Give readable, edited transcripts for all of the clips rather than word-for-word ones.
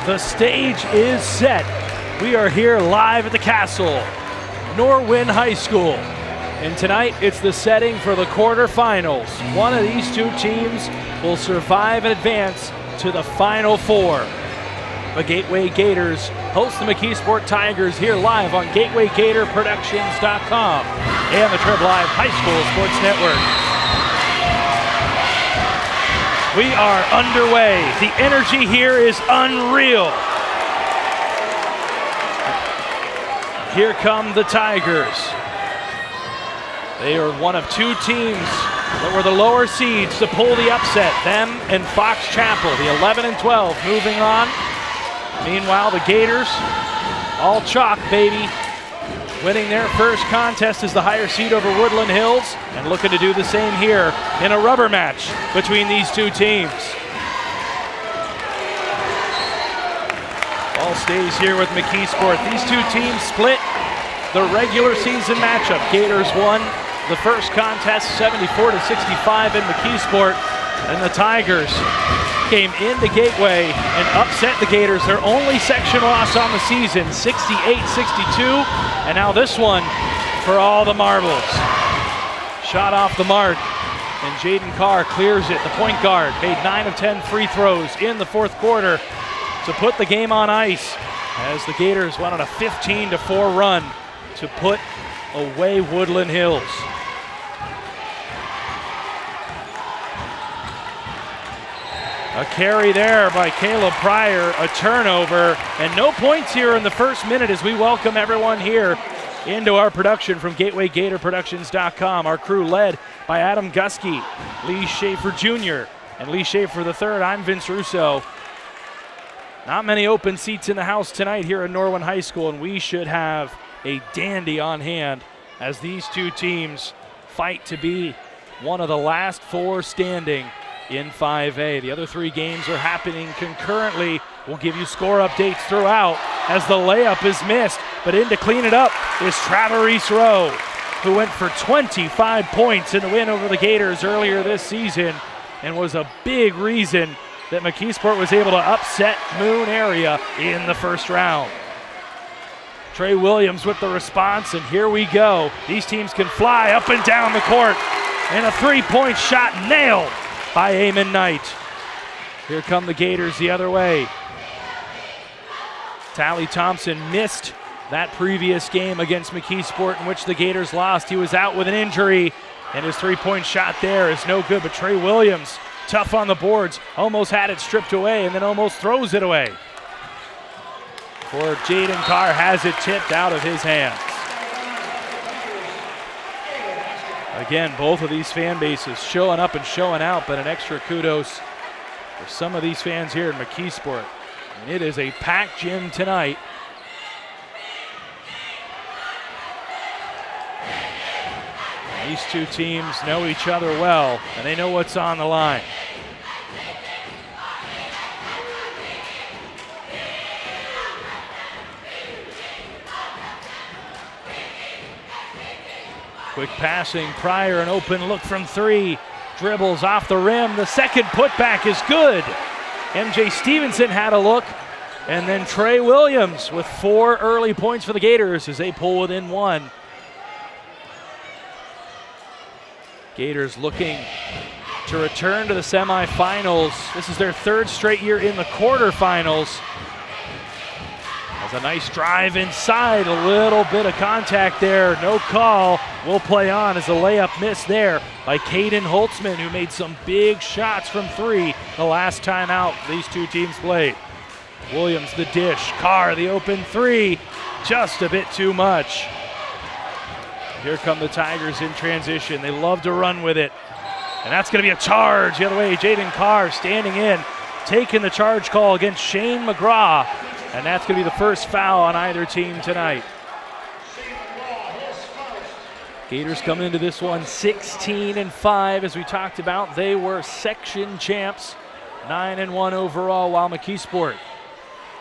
The stage is set. We are here live at the Castle, Norwin High School. And tonight it's the setting for the quarterfinals. One of these two teams will survive and advance to the Final Four. The Gateway Gators host the McKeesport Tigers here live on GatewayGatorProductions.com and the Trib Live High School Sports Network. We are underway. The energy here is unreal. Here come the Tigers. They are one of two teams that were the lower seeds to pull the upset. Them and Fox Chapel, the 11 and 12, moving on. Meanwhile, the Gators, all chalk, baby. Winning their first contest as the higher seed over Woodland Hills and looking to do the same here in a rubber match between these two teams. Ball stays here with McKeesport. These two teams split the regular season matchup. Gators won the first contest 74-65 in McKeesport, and the Tigers came into Gateway and upset the Gators. Their only section loss on the season, 68-62. And now this one for all the marbles. Shot off the mark, and Jaden Carr clears it. The point guard made 9 of 10 free throws in the fourth quarter to put the game on ice as the Gators went on a 15-4 run to put away Woodland Hills. A carry there by Caleb Pryor, a turnover, and no points here in the first minute as we welcome everyone here into our production from GatewayGatorProductions.com. Our crew led by Adam Gusky, Lee Schaefer Jr., and Lee Schaefer III. I'm Vince Russo. Not many open seats in the house tonight here at Norwin High School, and we should have a dandy on hand as these two teams fight to be one of the last four standing in 5A. The other three games are happening concurrently. We'll give you score updates throughout as the layup is missed, but in to clean it up is Travis Rowe, who went for 25 points in the win over the Gators earlier this season and was a big reason that McKeesport was able to upset Moon Area in the first round. Trey Williams with the response, and here we go. These teams can fly up and down the court, and a three-point shot nailed by Eamon Knight. Here come the Gators the other way. Tally Thompson missed that previous game against McKeesport in which the Gators lost. He was out with an injury, and his three-point shot there is no good, but Trey Williams, tough on the boards, almost had it stripped away and then almost throws it away. For Jaden Carr has it tipped out of his hands. Again, both of these fan bases showing up and showing out, but an extra kudos for some of these fans here in McKeesport. And it is a packed gym tonight. These two teams know each other well, and they know what's on the line. Quick passing, Pryor, an open look from three. Dribbles off the rim, the second putback is good. MJ Stevenson had a look, and then Trey Williams with 4 early points for the Gators as they pull within 1. Gators looking to return to the semifinals. This is their 3rd straight year in the quarterfinals. Has a nice drive inside, a little bit of contact there, no call. We'll play on as a layup missed there by Caden Holtzman, who made some big shots from 3 the last time out these two teams played. Williams the dish, Carr the open 3, just a bit too much. Here come the Tigers in transition. They love to run with it. And that's going to be a charge the other way. Jaden Carr standing in, taking the charge call against Shane McGraw. And that's going to be the first foul on either team tonight. Gators come into this one 16-5. As we talked about, they were section champs, 9-1 overall, while McKeesport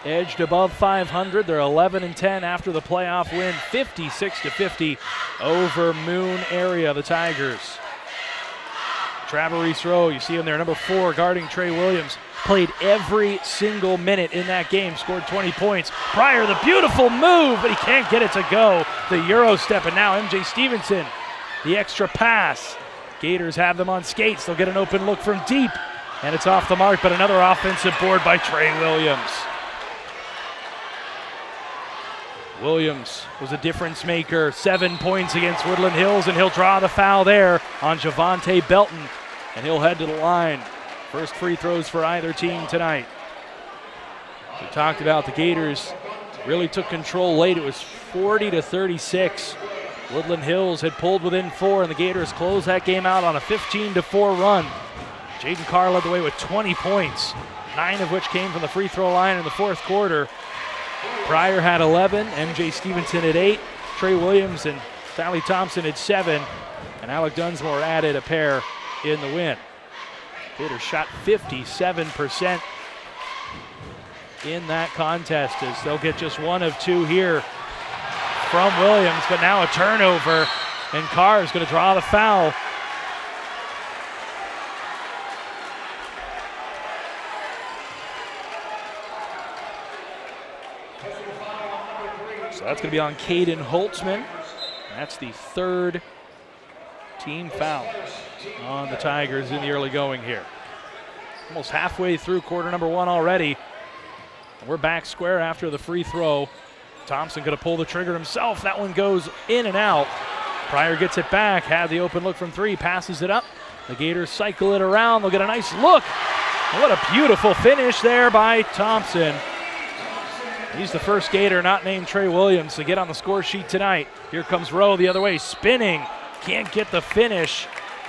edged above 500. They're 11-10 after the playoff win, 56-50 over Moon Area, the Tigers. Travis Rowe, you see him there, number 4, guarding Trey Williams. played every single minute in that game, scored 20 points. Pryor, the beautiful move, but he can't get it to go. The Euro step, and now MJ Stevenson, the extra pass. Gators have them on skates. They'll get an open look from deep, and it's off the mark, but another offensive board by Trey Williams. Williams was a difference maker, 7 points against Woodland Hills, and he'll draw the foul there on Javante Belton, and he'll head to the line. First free throws for either team tonight. We talked about the Gators really took control late. It was 40-36. Woodland Hills had pulled within 4, and the Gators closed that game out on a 15-4 run. Jaden Carr led the way with 20 points, 9 of which came from the free throw line in the fourth quarter. Pryor had 11, MJ Stevenson at 8, Trey Williams and Sally Thompson at 7, and Alec Dunsmore added a pair in the win. Gators shot 57% in that contest, as they'll get just 1 of 2 here from Williams, but now a turnover, and Carr is going to draw the foul. So that's going to be on Caden Holtzman. That's the 3rd team foul on the Tigers in the early going here. Almost halfway through quarter number 1 already. We're back square after the free throw. Thompson going to pull the trigger himself. That one goes in and out. Pryor gets it back, had the open look from 3, passes it up. The Gators cycle it around. They'll get a nice look. And what a beautiful finish there by Thompson. He's the first Gator not named Trey Williams to get on the score sheet tonight. Here comes Rowe the other way, spinning. Can't get the finish,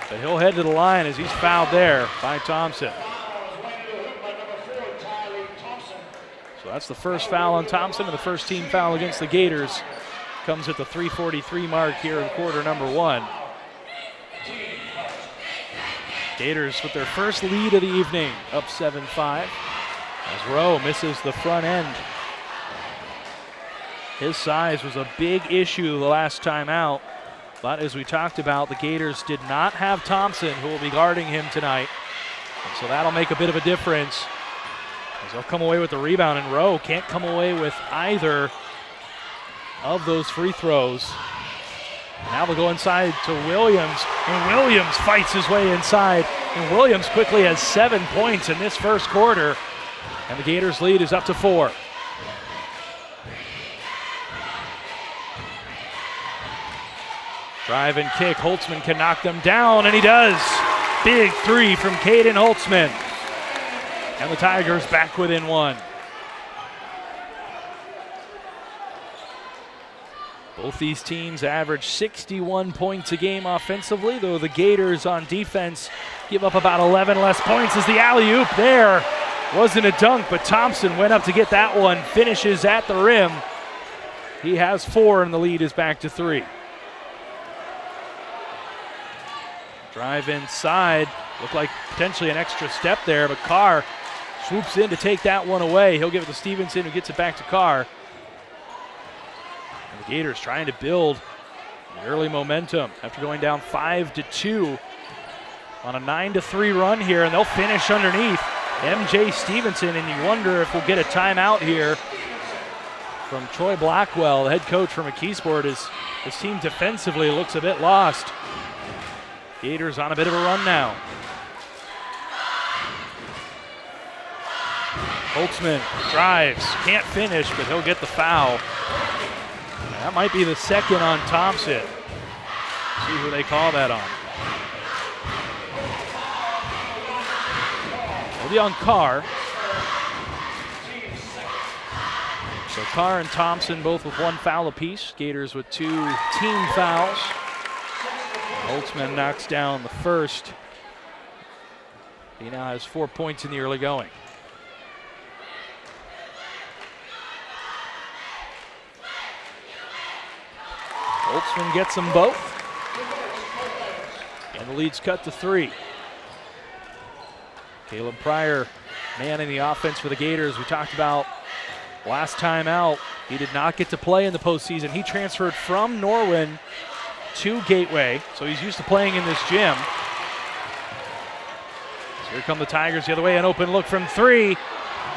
but he'll head to the line as he's fouled there by Thompson. So that's the first foul on Thompson, and the first team foul against the Gators comes at the 3:43 mark here in quarter number 1. Gators with their first lead of the evening, up 7-5, as Rowe misses the front end. His size was a big issue the last time out, but as we talked about, the Gators did not have Thompson, who will be guarding him tonight, and so that'll make a bit of a difference, as they'll come away with the rebound, and Rowe can't come away with either of those free throws. And now they'll go inside to Williams, and Williams fights his way inside, and Williams quickly has 7 points in this first quarter, and the Gators' lead is up to 4. Drive and kick, Holtzman can knock them down, and he does. Big 3 from Caden Holtzman. And the Tigers back within 1. Both these teams average 61 points a game offensively, though the Gators on defense give up about 11 less points, as the alley-oop there wasn't a dunk, but Thompson went up to get that one, finishes at the rim. He has 4, and the lead is back to 3. Drive inside, looked like potentially an extra step there, but Carr swoops in to take that one away. He'll give it to Stevenson, who gets it back to Carr. And the Gators trying to build the early momentum after going down 5-2 on a 9-3 run here, and they'll finish underneath MJ Stevenson, and you wonder if we'll get a timeout here from Troy Blackwell, the head coach from McKeesport, as his team defensively looks a bit lost. Gators on a bit of a run now. Holtzman drives, can't finish, but he'll get the foul. That might be the second on Thompson. See who they call that on. It'll be on Carr. So Carr and Thompson both with 1 foul apiece. Gators with 2 team fouls. Holtzman knocks down the first. He now has 4 points in the early going. Holtzman gets them both. And the lead's cut to 3. Caleb Pryor manning the offense for the Gators. We talked about last time out, he did not get to play in the postseason. He transferred from Norwin to Gateway, so he's used to playing in this gym. So here come the Tigers the other way. An open look from three.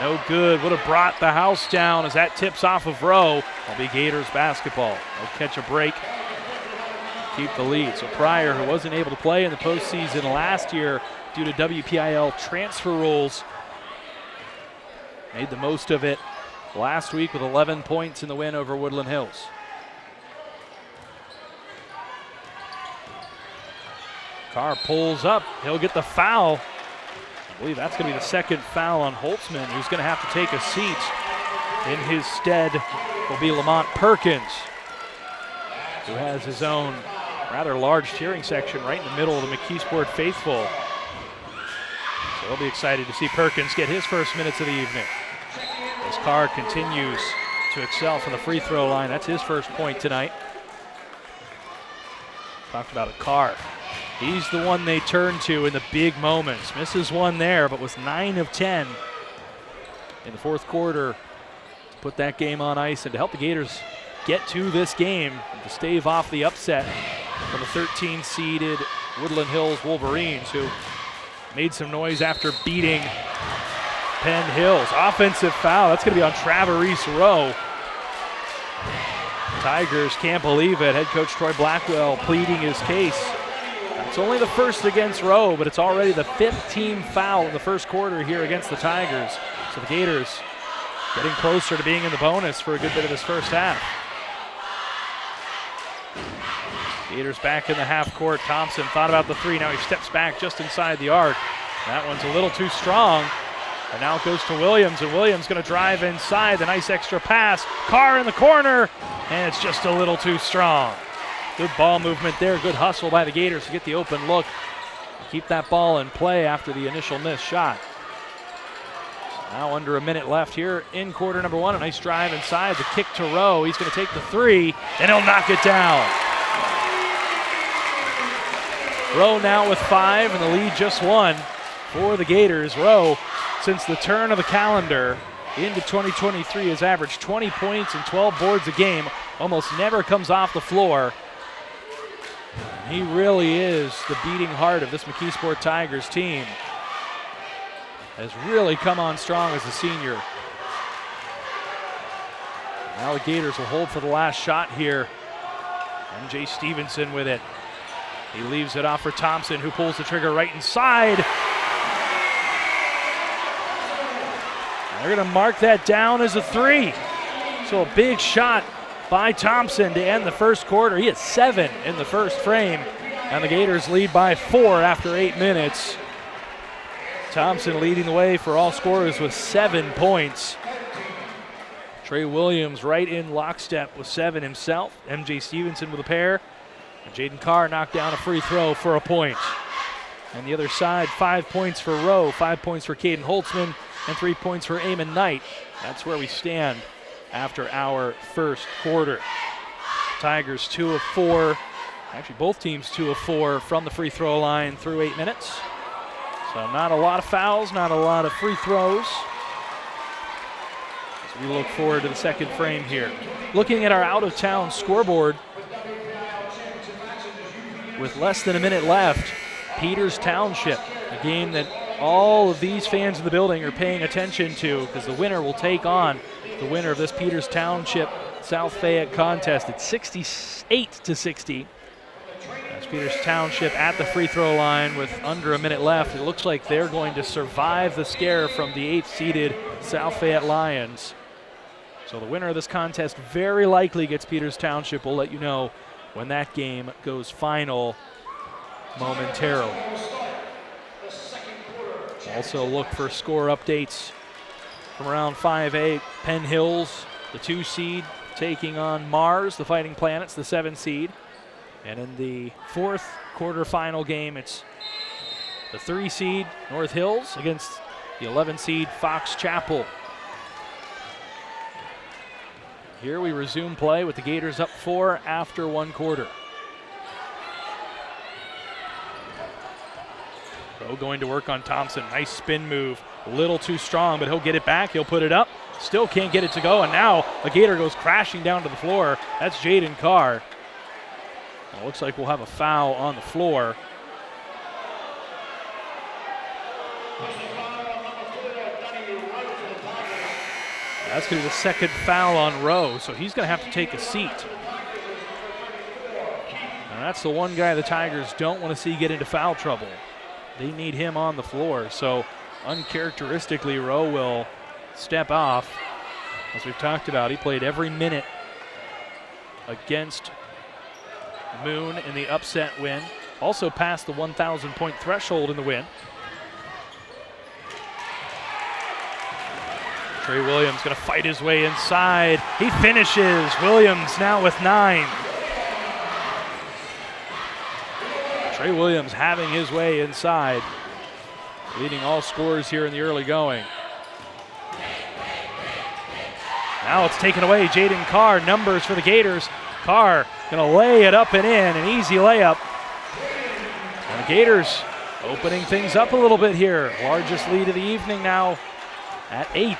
No good. Would have brought the house down as that tips off of Rowe. It'll be Gators basketball. They'll catch a break, keep the lead. So Pryor, who wasn't able to play in the postseason last year due to WPIAL transfer rules, made the most of it last week with 11 points in the win over Woodland Hills. Carr pulls up. He'll get the foul. I believe that's going to be the second foul on Holtzman, who's going to have to take a seat. In his stead will be Lamont Perkins, who has his own rather large cheering section right in the middle of the McKeesport faithful. So they'll be excited to see Perkins get his first minutes of the evening. As Carr continues to excel from the free throw line. That's his first point tonight. Talked about it, Carr. He's the one they turn to in the big moments. Misses one there, but was 9 of 10 in the fourth quarter to put that game on ice and to help the Gators get to this game to stave off the upset from the 13-seeded Woodland Hills Wolverines, who made some noise after beating Penn Hills. Offensive foul. That's going to be on Traverse Rowe. Tigers can't believe it. Head coach Troy Blackwell pleading his case. It's only the first against Rowe, but it's already the 5th team foul in the first quarter here against the Tigers. So the Gators getting closer to being in the bonus for a good bit of this first half. Gators back in the half court. Thompson thought about the three. Now he steps back just inside the arc. That one's a little too strong. And now it goes to Williams, and Williams going to drive inside. The nice extra pass. Carr in the corner, and it's just a little too strong. Good ball movement there. Good hustle by the Gators to get the open look. Keep that ball in play after the initial missed shot. So now under a minute left here in quarter number one. A nice drive inside. The kick to Rowe. He's going to take the three, and he'll knock it down. Rowe now with 5, and the lead just 1 for the Gators. Rowe, since the turn of the calendar into 2023, has averaged 20 points and 12 boards a game. Almost never comes off the floor. He really is the beating heart of this McKeesport Tigers team. Has really come on strong as a senior. Now the Gators will hold for the last shot here. MJ Stevenson with it. He leaves it off for Thompson, who pulls the trigger right inside. They're going to mark that down as a 3. So a big shot by Thompson to end the first quarter. He had 7 in the first frame, and the Gators lead by 4 after 8 minutes. Thompson leading the way for all scorers with 7 points. Trey Williams right in lockstep with 7 himself. MJ Stevenson with a pair. And Jaden Carr knocked down a free throw for a point. And the other side, 5 points for Rowe, 5 points for Caden Holtzman, and 3 points for Eamon Knight. That's where we stand after our first quarter. Tigers 2 of 4. Actually, both teams 2 of 4 from the free throw line through 8 minutes. So not a lot of fouls, not a lot of free throws. So we look forward to the second frame here. Looking at our out-of-town scoreboard, with less than a minute left, Peters Township, a game that all of these fans in the building are paying attention to, because the winner will take on the winner of this Peters Township South Fayette contest. It's 68-60. That's Peters Township at the free throw line with under a minute left. It looks like they're going to survive the scare from the 8th-seeded South Fayette Lions. So the winner of this contest very likely gets Peters Township. We'll let you know when that game goes final momentarily. Also look for score updates from around 5A. Penn Hills, the 2 seed, taking on Mars, the Fighting Planets, the 7 seed. And in the 4th quarterfinal game, it's the 3 seed, North Hills, against the 11 seed, Fox Chapel. Here we resume play with the Gators up 4 after 1 quarter. Rowe going to work on Thompson. Nice spin move. A little too strong, but he'll get it back. He'll put it up. Still can't get it to go, and now a Gator goes crashing down to the floor. That's Jaden Carr. Well, looks like we'll have a foul on the floor. That's going to be the second foul on Rowe, so he's going to have to take a seat. And that's the one guy the Tigers don't want to see get into foul trouble. They need him on the floor, so uncharacteristically, Rowe will step off. As we've talked about, he played every minute against Moon in the upset win. Also passed the 1,000-point threshold in the win. Trey Williams going to fight his way inside. He finishes. Williams now with 9. Trey Williams having his way inside, leading all scorers here in the early going. Now it's taken away. Jaden Carr, numbers for the Gators. Carr going to lay it up and in, an easy layup. And the Gators opening things up a little bit here. Largest lead of the evening now at 8.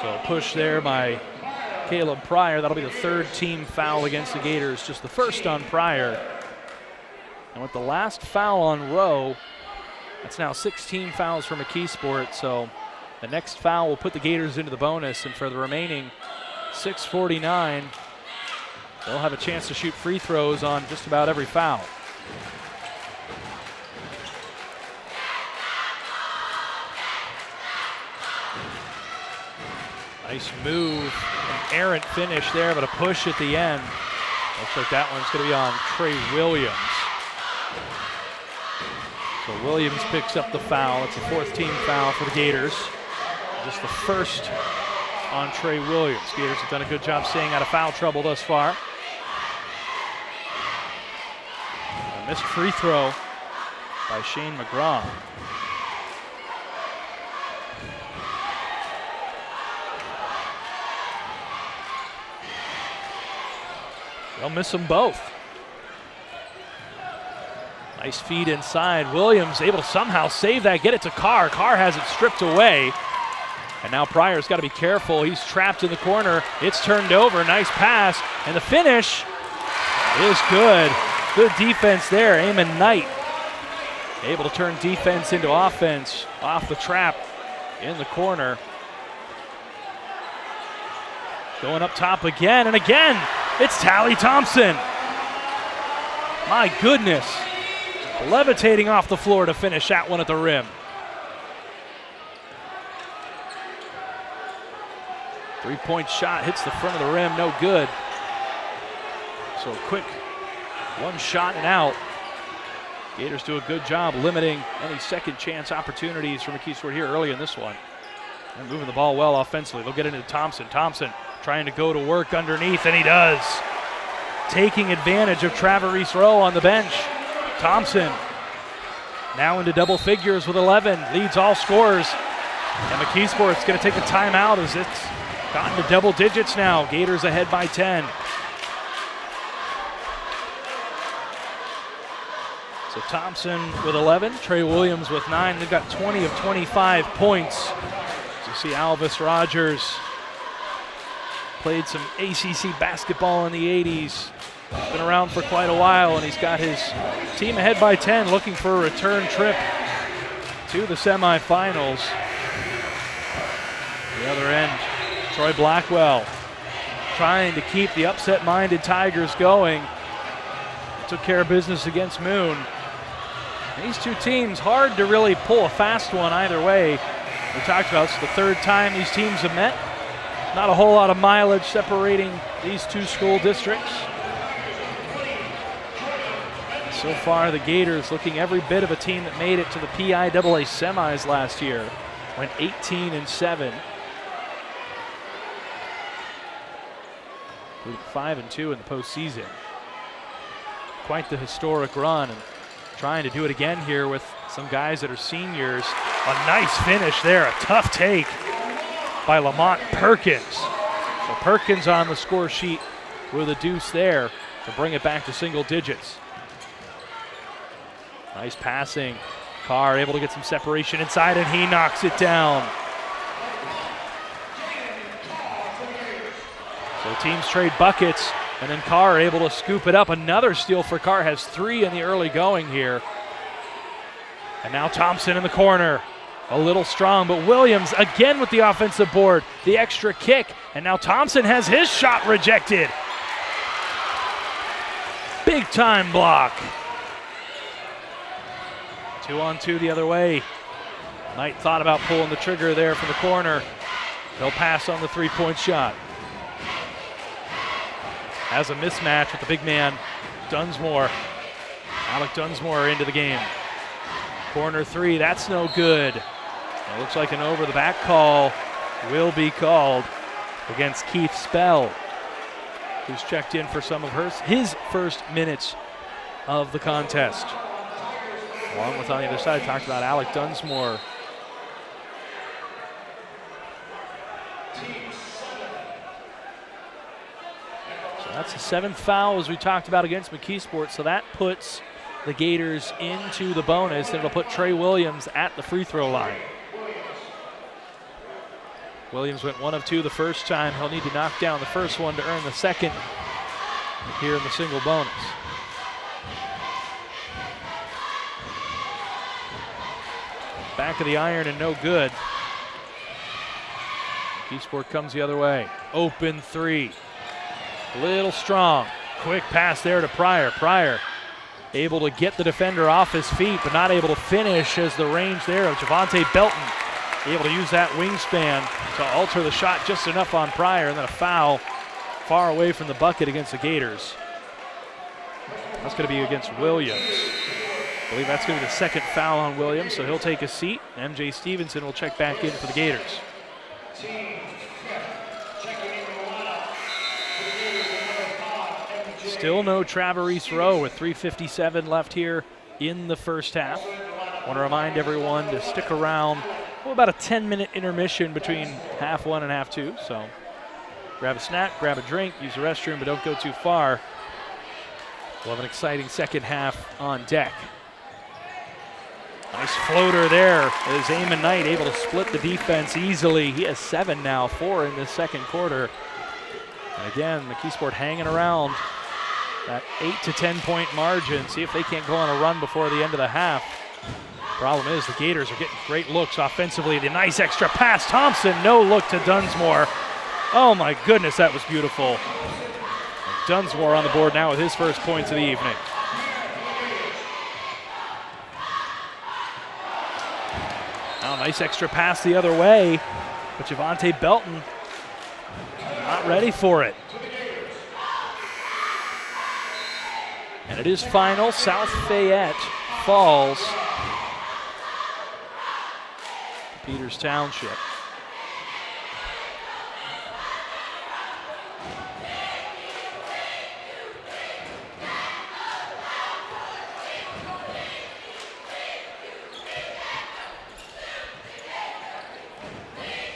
So push there by Caleb Pryor. That'll be the third team foul against the Gators, just the first on Pryor. And with the last foul on Rowe, that's now 16 fouls for McKeesport. So the next foul will put the Gators into the bonus, and for the remaining 6:49, they'll have a chance to shoot free throws on just about every foul. Nice move, an errant finish there, but a push at the end. Looks like that one's going to be on Trey Williams. So Williams picks up the foul. It's the fourth team foul for the Gators. Just the first on Trey Williams. Gators have done a good job staying out of foul trouble thus far. A missed free throw by Shane McGraw. They'll miss them both. Nice feed inside. Williams able to somehow save that, get it to Carr. Carr has it stripped away. And now Pryor's got to be careful. He's trapped in the corner. It's turned over. Nice pass. And the finish is good. Good defense there. Eamon Knight able to turn defense into offense off the trap in the corner. Going up top again and again. It's Tally Thompson. My goodness. Levitating off the floor to finish that one at the rim. Three-point shot hits the front of the rim, no good. So quick one shot and out. Gators do a good job limiting any second chance opportunities for McKeesport here early in this one. They're moving the ball well offensively. They'll get into Thompson. Thompson trying to go to work underneath, and he does. Taking advantage of Traverese Rowe on the bench. Thompson now into double figures with 11, leads all scorers. And McKeesport's going to take a timeout as it's gotten to double digits now. Gators ahead by 10. So Thompson with 11, Trey Williams with 9. They've got 20 of 25 points. So you see Alvis Rogers played some ACC basketball in the 80s. Been around for quite a while, and he's got his team ahead by 10, looking for a return trip to the semifinals. The other end, Troy Blackwell trying to keep the upset-minded Tigers going. Took care of business against Moon. These two teams, hard to really pull a fast one either way. We talked about it's the third time these teams have met. Not a whole lot of mileage separating these two school districts. So far, the Gators looking every bit of a team that made it to the PIAA semis last year. Went 18-7. 5-2 in the postseason. Quite the historic run, and trying to do it again here with some guys that are seniors. A nice finish there, a tough take by Lamont Perkins. So Perkins on the score sheet with a deuce there to bring it back to single digits. Nice passing. Carr able to get some separation inside, and he knocks it down. So teams trade buckets, and then Carr able to scoop it up. Another steal for Carr, has 3 in the early going here. And now Thompson in the corner. A little strong, but Williams again with the offensive board. The extra kick, and now Thompson has his shot rejected. Big time block. 2-on-2 the other way. Knight thought about pulling the trigger there from the corner. They'll pass on the 3-point shot. Has a mismatch with the big man, Dunsmore. Alec Dunsmore into the game. Corner 3, that's no good. It looks like an over-the-back call will be called against Keith Spell, who's checked in for some of his first minutes of the contest. Along with on the other side, talked about Alec Dunsmore. So that's the 7th foul, as we talked about, against McKeesport. So that puts the Gators into the bonus, and it'll put Trey Williams at the free throw line. Williams went 1 of 2 the first time. He'll need to knock down the first one to earn the second here in the single bonus. Back of the iron and no good. McKeesport comes the other way. Open 3. A little strong. Quick pass there to Pryor. Pryor able to get the defender off his feet, but not able to finish, as the range there of Javante Belton able to use that wingspan to alter the shot just enough on Pryor, and then a foul far away from the bucket against the Gators. That's going to be against Williams. I believe that's going to be the 2nd foul on Williams, so he'll take a seat. MJ Stevenson will check back in for the Gators. Still no Traverse Rowe with 3:57 left here in the first half. I want to remind everyone to stick around. About a 10-minute intermission between half 1 and half 2. So grab a snack, grab a drink, use the restroom, but don't go too far. We'll have an exciting second half on deck. Nice floater there as Eamon Knight able to split the defense easily. He has 7 now, 4 in this second quarter. And again, McKeesport hanging around that 8 to 10 point margin. See if they can't go on a run before the end of the half. Problem is the Gators are getting great looks offensively. The nice extra pass. Thompson, no look to Dunsmore. Oh my goodness, that was beautiful. And Dunsmore on the board now with his first points of the evening. Now nice extra pass the other way, but Javante Belton not ready for it. And it is final. South Fayette falls Peters Township.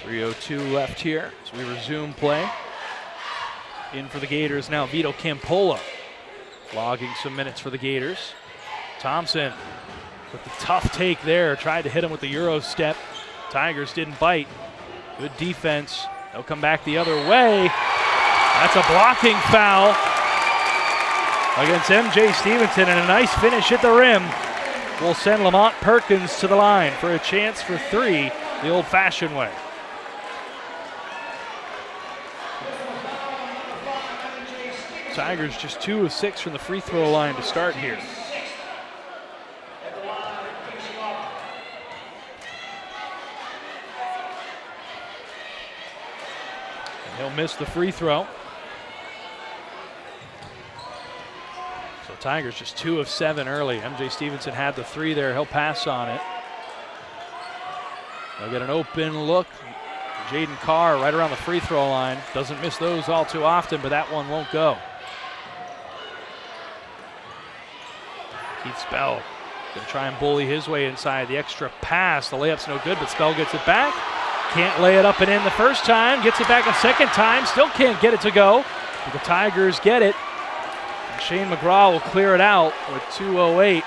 .302 left here as we resume play. In for the Gators now, Vito Campola, logging some minutes for the Gators. Thompson with the tough take there, tried to hit him with the Euro step. Tigers didn't bite. Good defense. They'll come back the other way. That's a blocking foul against MJ Stevenson, and a nice finish at the rim will send Lamont Perkins to the line for a chance for 3 the old-fashioned way. Tigers just 2 of 6 from the free throw line to start here. He'll miss the free throw. So Tigers just 2 of 7 early. MJ Stevenson had the 3 there. He'll pass on it. They'll get an open look. Jaden Carr right around the free throw line. Doesn't miss those all too often, but that one won't go. Keith Spell gonna try and bully his way inside. The extra pass. The layup's no good, but Spell gets it back. Can't lay it up and in the first time. Gets it back a second time. Still can't get it to go. But the Tigers get it. And Shane McGraw will clear it out with 2:08.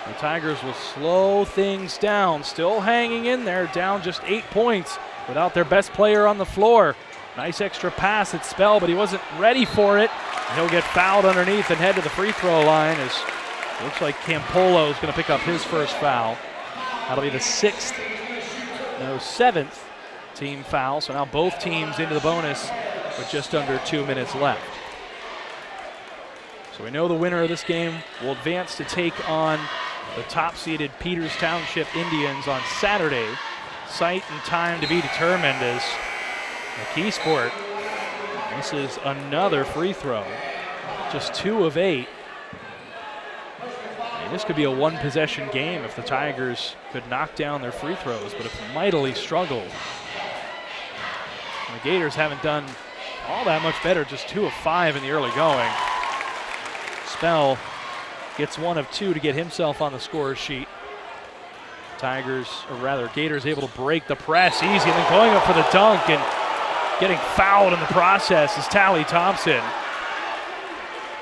The Tigers will slow things down. Still hanging in there, down just 8 points without their best player on the floor. Nice extra pass at Spell, but he wasn't ready for it. He'll get fouled underneath and head to the free throw line as it looks like Campolo is going to pick up his first foul. That'll be the seventh team foul. So now both teams into the bonus with just under 2 minutes left. So we know the winner of this game will advance to take on the top-seeded Peters Township Indians on Saturday. Site and time to be determined as McKeesport misses another free throw. Just 2 of 8. And this could be a one-possession game if the Tigers could knock down their free throws, but have mightily struggled. And the Gators haven't done all that much better, just 2 of 5 in the early going. Spell gets 1 of 2 to get himself on the scorer's sheet. Gators able to break the press easy, and then going up for the dunk and getting fouled in the process is Tally Thompson.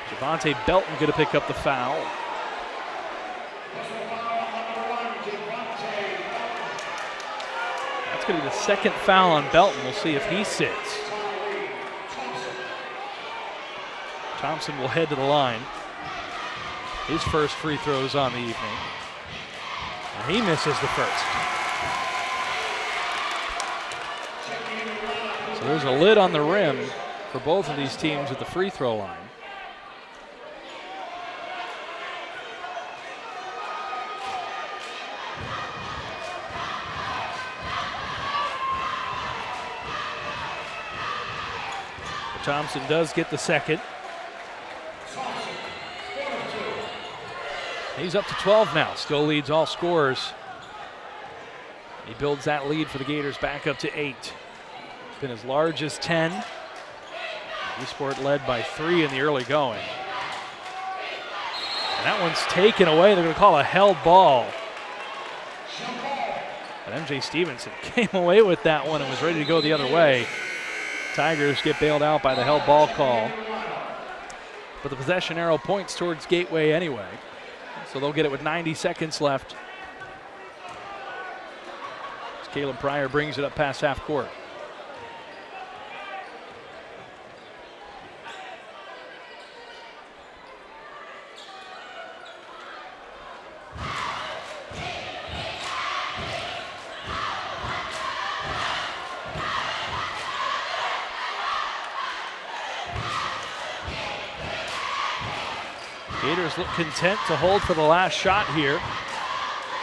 Javante Belton going to pick up the foul. That's going to be the second foul on Belton. We'll see if he sits. Thompson will head to the line. His first free throws on the evening. And he misses the first. So there's a lid on the rim for both of these teams at the free throw line. But Thompson does get the second. He's up to 12 now, still leads all scorers. He builds that lead for the Gators back up to 8. It's been as large as 10. McKeesport led by 3 in the early going. And that one's taken away. They're going to call a held ball. But MJ Stevenson came away with that one and was ready to go the other way. Tigers get bailed out by the held ball call. But the possession arrow points towards Gateway anyway. So they'll get it with 90 seconds left. As Caleb Pryor brings it up past half court. Gators look content to hold for the last shot here.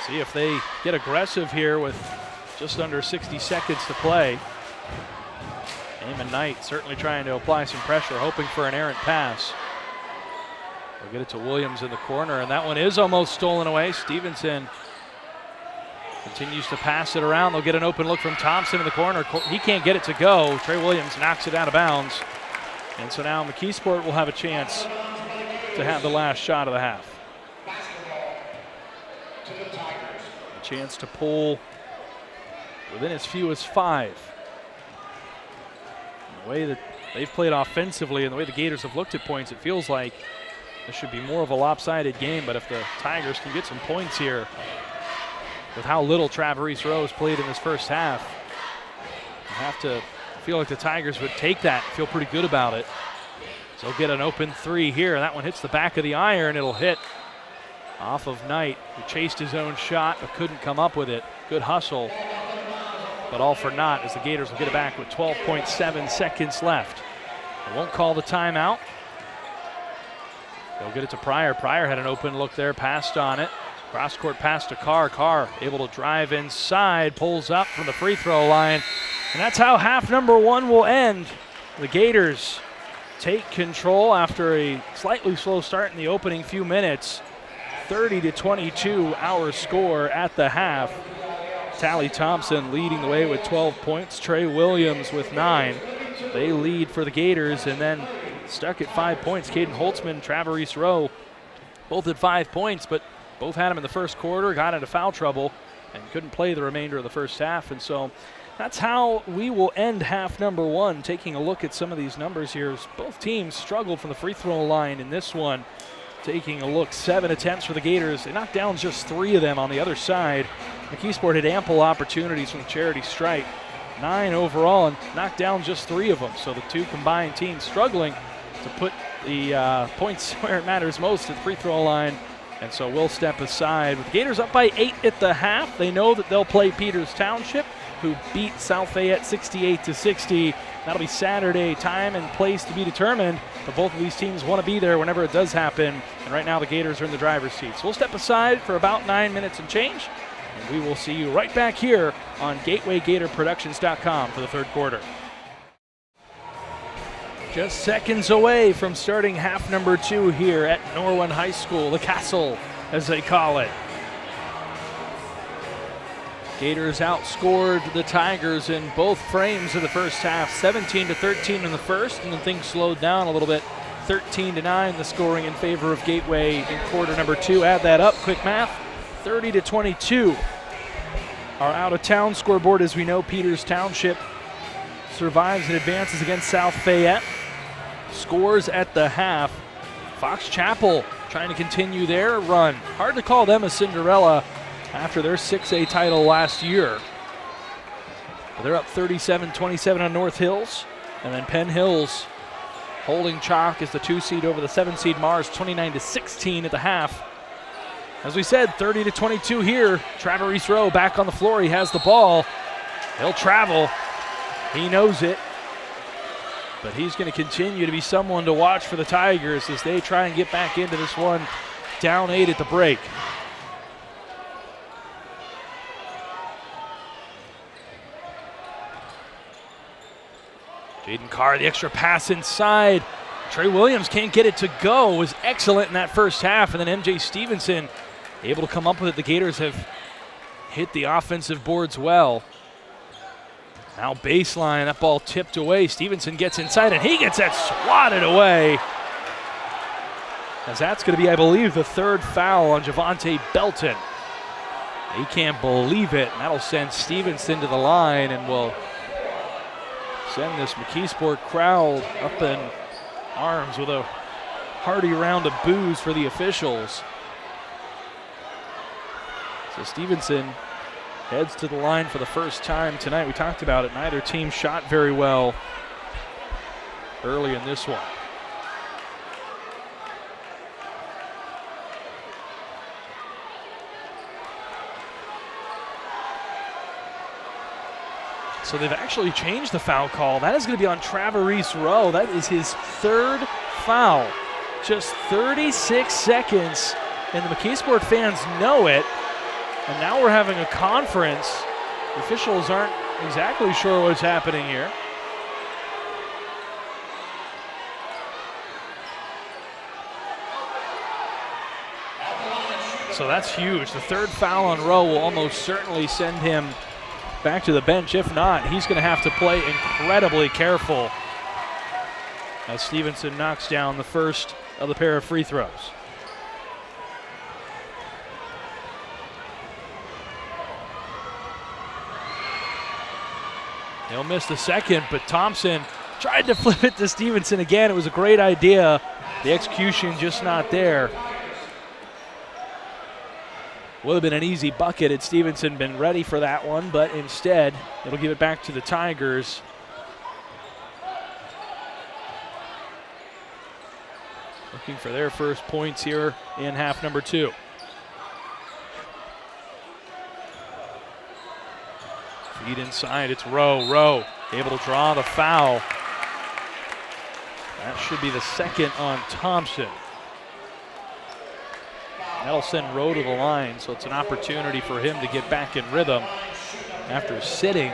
See if they get aggressive here with just under 60 seconds to play. Eamon Knight certainly trying to apply some pressure, hoping for an errant pass. They'll get it to Williams in the corner, and that one is almost stolen away. Stevenson continues to pass it around. They'll get an open look from Thompson in the corner. He can't get it to go. Trey Williams knocks it out of bounds. And so now McKeesport will have a chance to have the last shot of the half. A chance to pull within as few as 5. The way that they've played offensively and the way the Gators have looked at points, it feels like this should be more of a lopsided game, but if the Tigers can get some points here with how little Traverse Rose played in this first half, you have to feel like the Tigers would take that, feel pretty good about it. So they'll get an open 3 here. That one hits the back of the iron. It'll hit off of Knight, who chased his own shot but couldn't come up with it. Good hustle, but all for naught as the Gators will get it back with 12.7 seconds left. They won't call the timeout. They'll get it to Pryor. Pryor had an open look there, passed on it. Cross-court pass to Carr. Carr able to drive inside, pulls up from the free throw line. And that's how half number 1 will end. The Gators take control after a slightly slow start in the opening few minutes. 30-22 our score at the half. Tally Thompson leading the way with 12 points. Trey Williams with 9. They lead for the Gators, and then stuck at 5 points. Caden Holtzman, Traverse Rowe, both at 5 points, but both had them in the first quarter, got into foul trouble, and couldn't play the remainder of the first half. And so that's how we will end half number 1. Taking a look at some of these numbers here, both teams struggled from the free throw line in this one. Taking a look, 7 attempts for the Gators. They knocked down just 3 of them on the other side. McKeesport had ample opportunities from the charity stripe. 9 overall and knocked down just 3 of them. So the two combined teams struggling to put the points where it matters most at the free throw line. And so we'll step aside. With the Gators up by 8 at the half, they know that they'll play Peters Township, who beat South Fayette 68-60. That'll be Saturday, time and place to be determined. But both of these teams want to be there whenever it does happen. And right now the Gators are in the driver's seat. So we'll step aside for about 9 minutes and change. And we will see you right back here on GatewayGatorProductions.com for the third quarter. Just seconds away from starting half number 2 here at Norwin High School, the Castle, as they call it. Gators outscored the Tigers in both frames of the first half, 17-13 in the first, and then things slowed down a little bit. 13-9, the scoring in favor of Gateway in quarter number 2. Add that up, quick math, 30-22. Our out-of-town scoreboard, as we know, Peters Township survives and advances against South Fayette. Scores at the half. Fox Chapel trying to continue their run. Hard to call them a Cinderella after their 6A title last year. But they're up 37-27 on North Hills. And then Penn Hills holding chalk as the 2 seed over the 7 seed Mars, 29-16 at the half. As we said, 30-22 here. Travis Rowe back on the floor. He has the ball. He'll travel. He knows it. But he's going to continue to be someone to watch for the Tigers as they try and get back into this one, down 8 at the break. Jaden Carr, the extra pass inside. Trey Williams can't get it to go. Was excellent in that first half. And then MJ Stevenson able to come up with it. The Gators have hit the offensive boards well. Now baseline, that ball tipped away. Stevenson gets inside, and he gets that swatted away. As that's going to be, I believe, the third foul on Javante Belton. He can't believe it, and that'll send Stevenson to the line and will send this McKeesport crowd up in arms with a hearty round of boos for the officials. So Stevenson heads to the line for the first time tonight. We talked about it. Neither team shot very well early in this one. So they've actually changed the foul call. That is going to be on Travis Rowe. That is his third foul. Just 36 seconds, and the McKeesport fans know it. And now we're having a conference. The officials aren't exactly sure what's happening here. So that's huge. The third foul on Rowe will almost certainly send him back to the bench. If not, he's going to have to play incredibly careful as Stevenson knocks down the first of the pair of free throws. He'll miss the second, but Thompson tried to flip it to Stevenson again. It was a great idea. The execution just not there. Would have been an easy bucket had Stevenson been ready for that one, but instead, it'll give it back to the Tigers. Looking for their first points here in half number 2. Feed inside, it's Rowe. Rowe able to draw the foul. That should be the second on Thompson. That'll send Rowe to the line, so it's an opportunity for him to get back in rhythm after sitting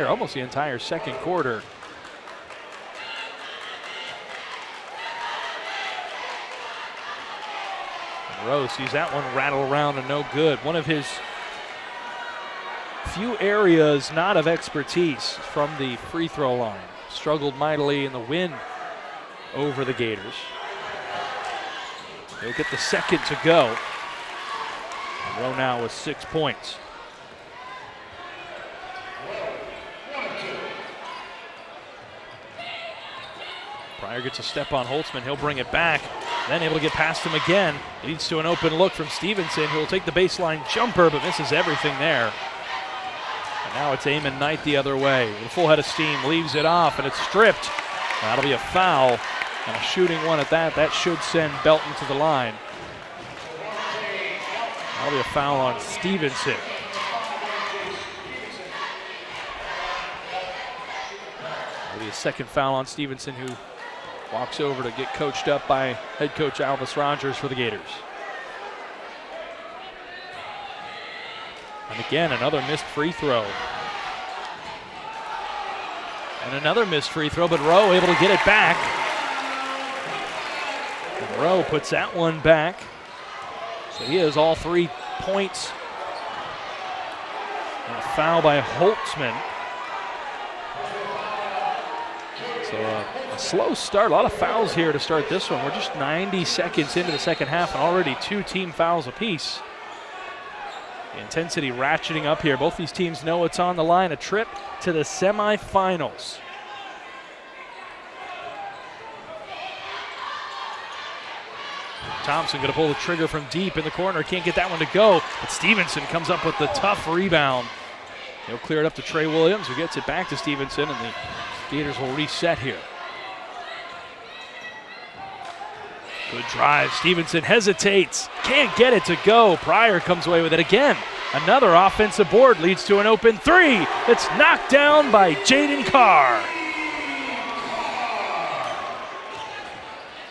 almost the entire second quarter. And Rowe sees that one rattle around and no good. One of his few areas not of expertise from the free throw line. Struggled mightily in the win over the Gators. He'll get the second to go. Rowe now with 6 points. Pryor gets a step on Holtzman. He'll bring it back. Then able to get past him again. Leads to an open look from Stevenson, who will take the baseline jumper, but misses everything there. And now it's Eamon Knight the other way. With a full head of steam, leaves it off, and it's stripped. That'll be a foul, and a shooting one at that. That should send Belton to the line. That'll be a foul on Stevenson. That'll be a second foul on Stevenson, who walks over to get coached up by head coach Alvis Rogers for the Gators. And again, another missed free throw. And another missed free throw, but Rowe able to get it back. And Rowe puts that one back. So he has all 3 points. And a foul by Holtzman. So a slow start, a lot of fouls here to start this one. We're just 90 seconds into the second half and already 2 team fouls apiece. The intensity ratcheting up here. Both these teams know it's on the line, a trip to the semifinals. Thompson going to pull the trigger from deep in the corner. Can't get that one to go, but Stevenson comes up with the tough rebound. He'll clear it up to Trey Williams, who gets it back to Stevenson, and the Gators will reset here. Good drive. Stevenson hesitates. Can't get it to go. Pryor comes away with it again. Another offensive board leads to an open three. It's knocked down by Jaden Carr.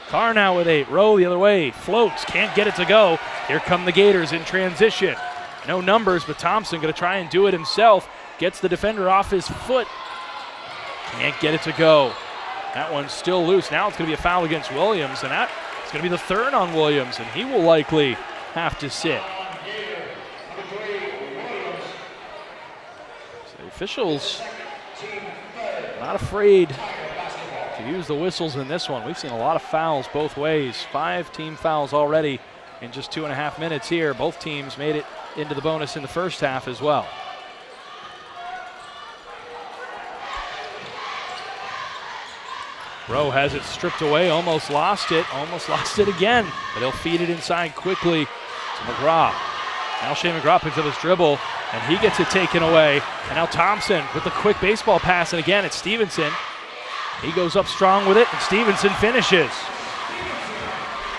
Carr now with 8. Rowe the other way. Floats. Can't get it to go. Here come the Gators in transition. No numbers, but Thompson going to try and do it himself. Gets the defender off his foot. Can't get it to go. That one's still loose. Now it's going to be a foul against Williams, and that it's going to be the third on Williams, and he will likely have to sit. So the officials not afraid to use the whistles in this one. We've seen a lot of fouls both ways. 5 team fouls already in just 2.5 minutes here. Both teams made it into the bonus in the first half as well. Rowe has it stripped away, almost lost it again, but he'll feed it inside quickly to McGraw. Now Shane McGraw picks up his dribble, and he gets it taken away. And now Thompson with the quick baseball pass, and again it's Stevenson. He goes up strong with it, and Stevenson finishes.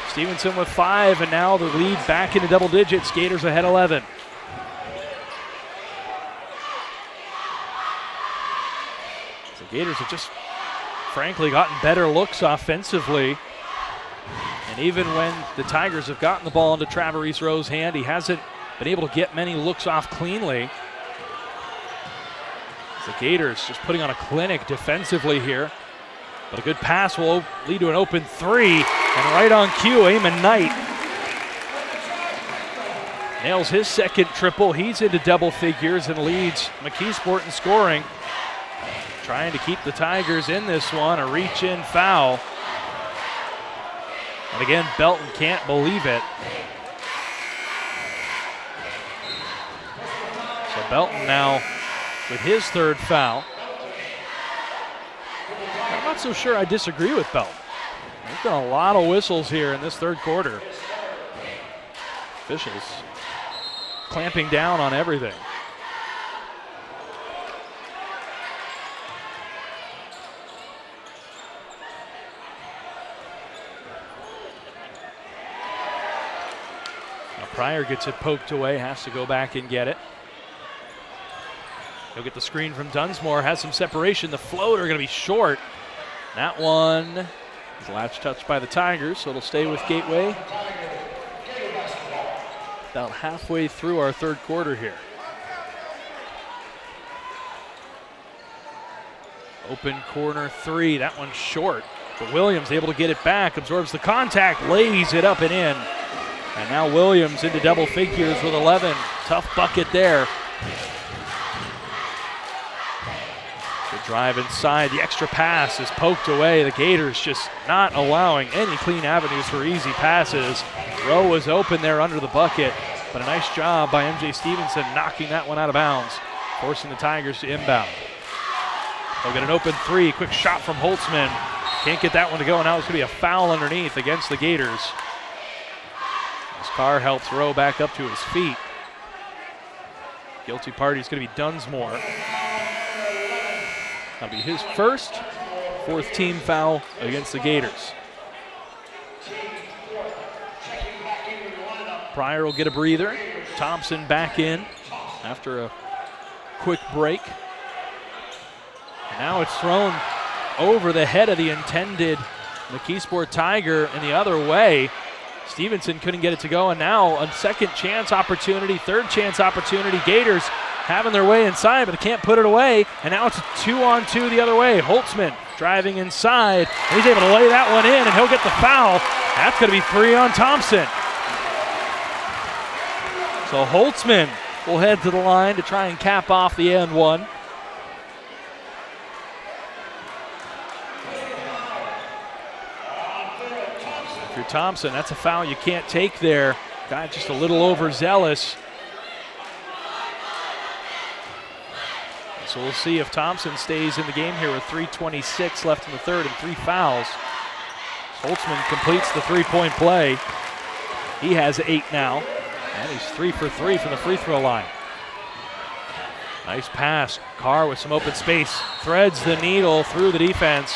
Stevenson with 5, and now the lead back into double digits. Gators ahead 11. So the Gators have just frankly gotten better looks offensively. And even when the Tigers have gotten the ball into Traverese Rowe's hand, he hasn't been able to get many looks off cleanly. The Gators just putting on a clinic defensively here. But a good pass will lead to an open three. And right on cue, Eamon Knight nails his second triple. He's into double figures and leads McKeesport in scoring. Trying to keep the Tigers in this one, a reach-in foul. And again, Belton can't believe it. So Belton now with his third foul. I'm not so sure I disagree with Belton. There's been a lot of whistles here in this third quarter. Officials clamping down on everything. Pryor gets it poked away, has to go back and get it. He'll get the screen from Dunsmore, has some separation. The floater going to be short. That one is latch touched by the Tigers, so it'll stay with Gateway. About halfway through our third quarter here. Open corner three, that one's short. But Williams able to get it back, absorbs the contact, lays it up and in. And now Williams into double figures with 11. Tough bucket there. The drive inside, the extra pass is poked away. The Gators just not allowing any clean avenues for easy passes. Rowe was open there under the bucket, but a nice job by MJ Stevenson knocking that one out of bounds, forcing the Tigers to inbound. They'll get an open three, quick shot from Holtzman. Can't get that one to go, and now it's going to be a foul underneath against the Gators. Carr helps Rowe back up to his feet. Guilty party is going to be Dunsmore. That'll be his first, fourth team foul against the Gators. Pryor will get a breather. Thompson back in after a quick break. Now it's thrown over the head of the intended McKeesport Tiger and the other way. Stevenson couldn't get it to go, and now a second chance opportunity, third chance opportunity. Gators having their way inside, but they can't put it away, and now it's a 2-on-2 the other way. Holtzman driving inside. He's able to lay that one in, and he'll get the foul. That's going to be 3 on Thompson. So Holtzman will head to the line to try and cap off the and one. If you're Thompson, that's a foul you can't take there. Guy just a little overzealous. So we'll see if Thompson stays in the game here with 3:26 left in the third and 3 fouls. Holtzman completes the three-point play. He has 8 now, and he's 3 for 3 from the free throw line. Nice pass. Carr with some open space. Threads the needle through the defense.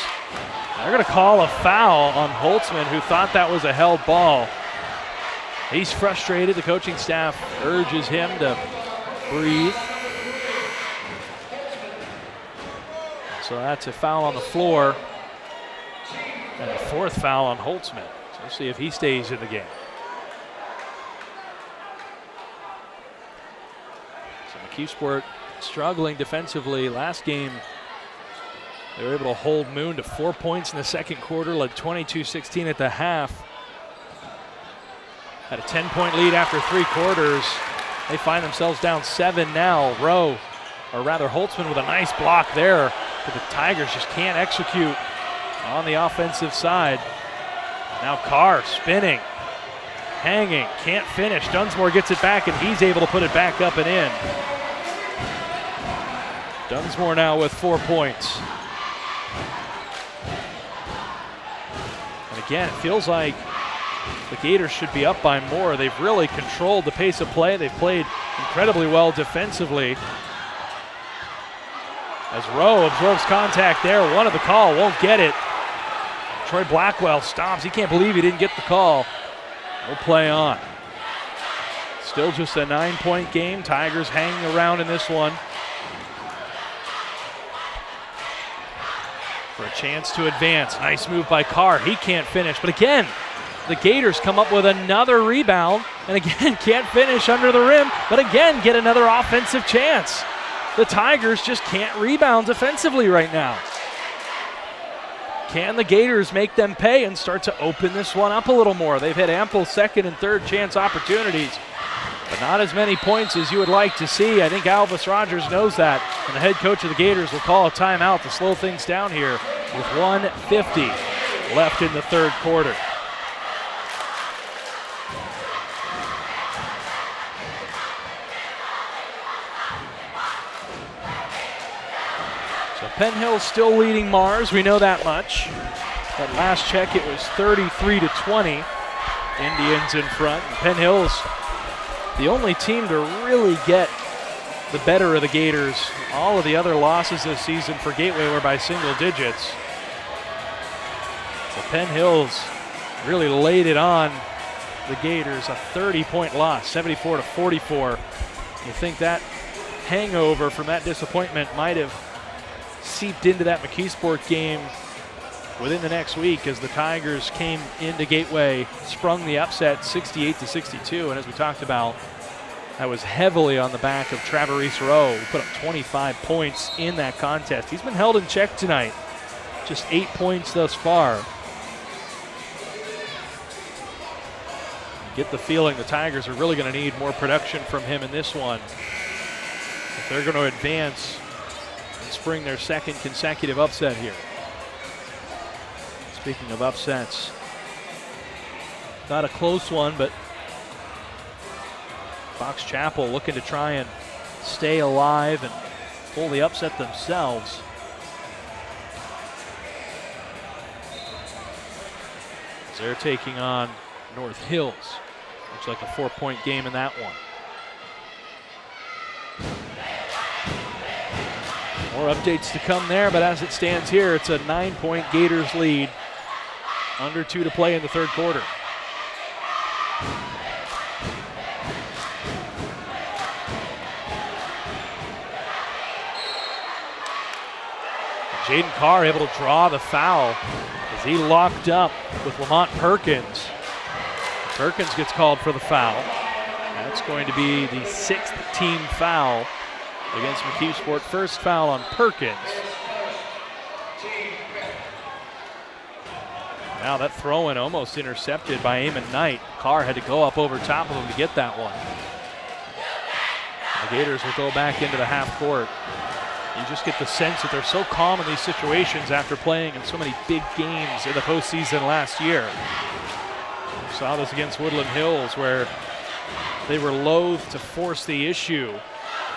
They're going to call a foul on Holtzman, who thought that was a held ball. He's frustrated. The coaching staff urges him to breathe. So that's a foul on the floor. And a 4th foul on Holtzman. So we'll see if he stays in the game. So McKeesport struggling defensively. Last game, they were able to hold Moon to 4 points in the second quarter, led 22-16 at the half. Had a 10-point lead after 3 quarters. They find themselves down 7 now. Holtzman with a nice block there, but the Tigers just can't execute on the offensive side. Now Carr spinning, hanging, can't finish. Dunsmore gets it back, and he's able to put it back up and in. Dunsmore now with 4 points. And again, it feels like the Gators should be up by more. They've really controlled the pace of play. They've played incredibly well defensively. As Rowe absorbs contact there, wanted the call, won't get it. Troy Blackwell stomps. He can't believe he didn't get the call. No play on. Still just a 9-point game. Tigers hanging around in this one for a chance to advance. Nice move by Carr. He can't finish, but again, the Gators come up with another rebound, and again can't finish under the rim, but again get another offensive chance. The Tigers just can't rebound defensively right now. Can the Gators make them pay and start to open this one up a little more? They've had ample second and third chance opportunities, but not as many points as you would like to see. I think Alvis Rogers knows that, and the head coach of the Gators will call a timeout to slow things down here with 1:50 left in the third quarter. Penn Hill's still leading Mars, we know that much. At last check, it was 33-20. Indians in front. Penn Hill's the only team to really get the better of the Gators. All of the other losses this season for Gateway were by single digits. So Penn Hill's really laid it on the Gators. A 30-point loss, 74-44. You think that hangover from that disappointment might have seeped into that McKeesport game within the next week as the Tigers came into Gateway, sprung the upset 68-62, and as we talked about, that was heavily on the back of Traverese Rowe, who put up 25 points in that contest. He's been held in check tonight, just 8 points thus far. You get the feeling the Tigers are really going to need more production from him in this one if they're going to advance and spring their second consecutive upset here. Speaking of upsets, not a close one, but Fox Chapel looking to try and stay alive and pull the upset themselves. As they're taking on North Hills. Looks like a 4-point game in that one. More updates to come there, but as it stands here, it's a 9-point Gators lead. Under 2 to play in the third quarter. Jaden Carr able to draw the foul as he locked up with Lamont Perkins. Perkins gets called for the foul. That's going to be the 6th team foul against McKeesport. First foul on Perkins. Now that throw-in almost intercepted by Eamon Knight. Carr had to go up over top of him to get that one. The Gators will go back into the half court. You just get the sense that they're so calm in these situations after playing in so many big games in the postseason last year. We saw this against Woodland Hills where they were loath to force the issue.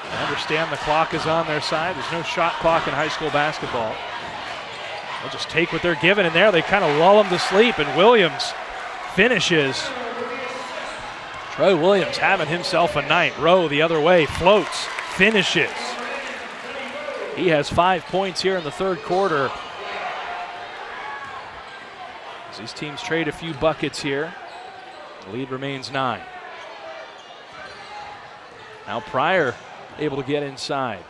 I understand the clock is on their side. There's no shot clock in high school basketball. They'll just take what they're given, and there they kind of lull them to sleep, and Williams finishes. Troy Williams having himself a night. Rowe the other way, floats, finishes. He has 5 points here in the third quarter. As these teams trade a few buckets here, the lead remains 9. Now Pryor able to get inside.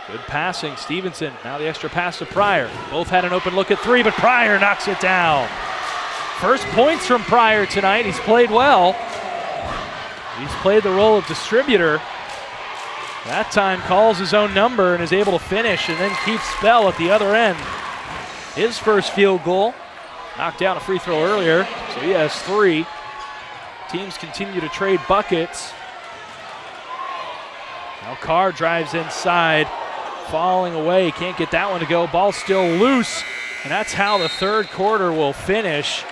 Good passing, Stevenson. Now the extra pass to Pryor. Both had an open look at 3, but Pryor knocks it down. First points from Pryor tonight. He's played well. He's played the role of distributor. That time calls his own number and is able to finish and then keeps Bell at the other end. His first field goal. Knocked down a free throw earlier, so he has 3. Teams continue to trade buckets. Now Carr drives inside. Falling away, can't get that one to go. Ball still loose, and that's how the third quarter will finish.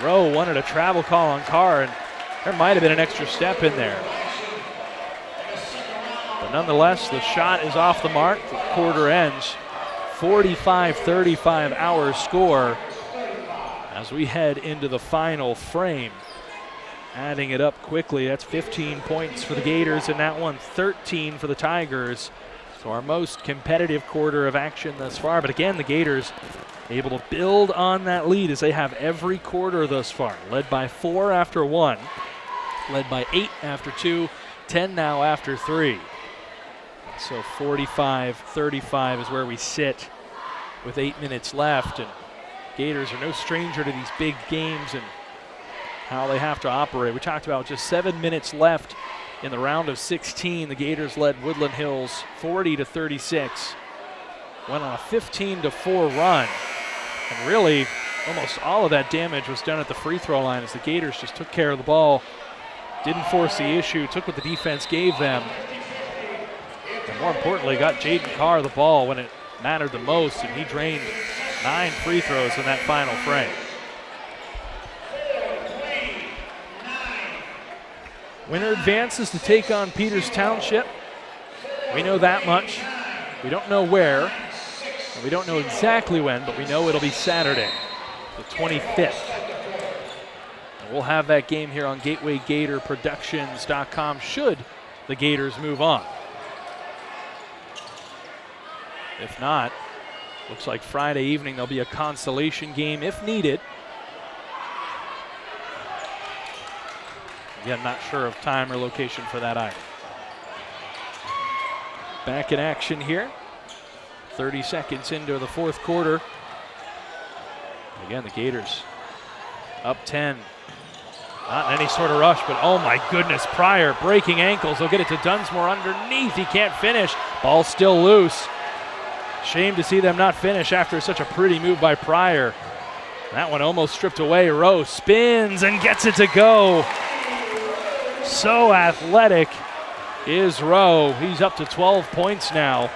Rowe wanted a travel call on Carr, and there might have been an extra step in there. But nonetheless, the shot is off the mark. The quarter ends 45-35 our score as we head into the final frame. Adding it up quickly, that's 15 points for the Gators, and that one 13 for the Tigers. So our most competitive quarter of action thus far. But again, the Gators able to build on that lead as they have every quarter thus far. Led by 4 after 1, led by 8 after 2, 10 now after 3. So 45-35 is where we sit with 8 minutes left. And Gators are no stranger to these big games and how they have to operate. We talked about just 7 minutes left in the round of 16. The Gators led Woodland Hills 40-36. Went on a 15-4 run. And really, almost all of that damage was done at the free throw line as the Gators just took care of the ball, didn't force the issue, took what the defense gave them. And more importantly, got Jaden Carr the ball when it mattered the most, and he drained 9 free throws in that final frame. Winner advances to take on Peters Township. We know that much. We don't know where, and we don't know exactly when, but we know it'll be Saturday, the 25th. And we'll have that game here on GatewayGatorProductions.com should the Gators move on. If not, looks like Friday evening there'll be a consolation game if needed. Again, not sure of time or location for that either. Back in action here. 30 seconds into the fourth quarter. Again, the Gators up 10. Not in any sort of rush, but oh my goodness, Pryor breaking ankles. They'll get it to Dunsmore underneath. He can't finish. Ball still loose. Shame to see them not finish after such a pretty move by Pryor. That one almost stripped away. Rowe spins and gets it to go. So athletic is Rowe. He's up to 12 points now.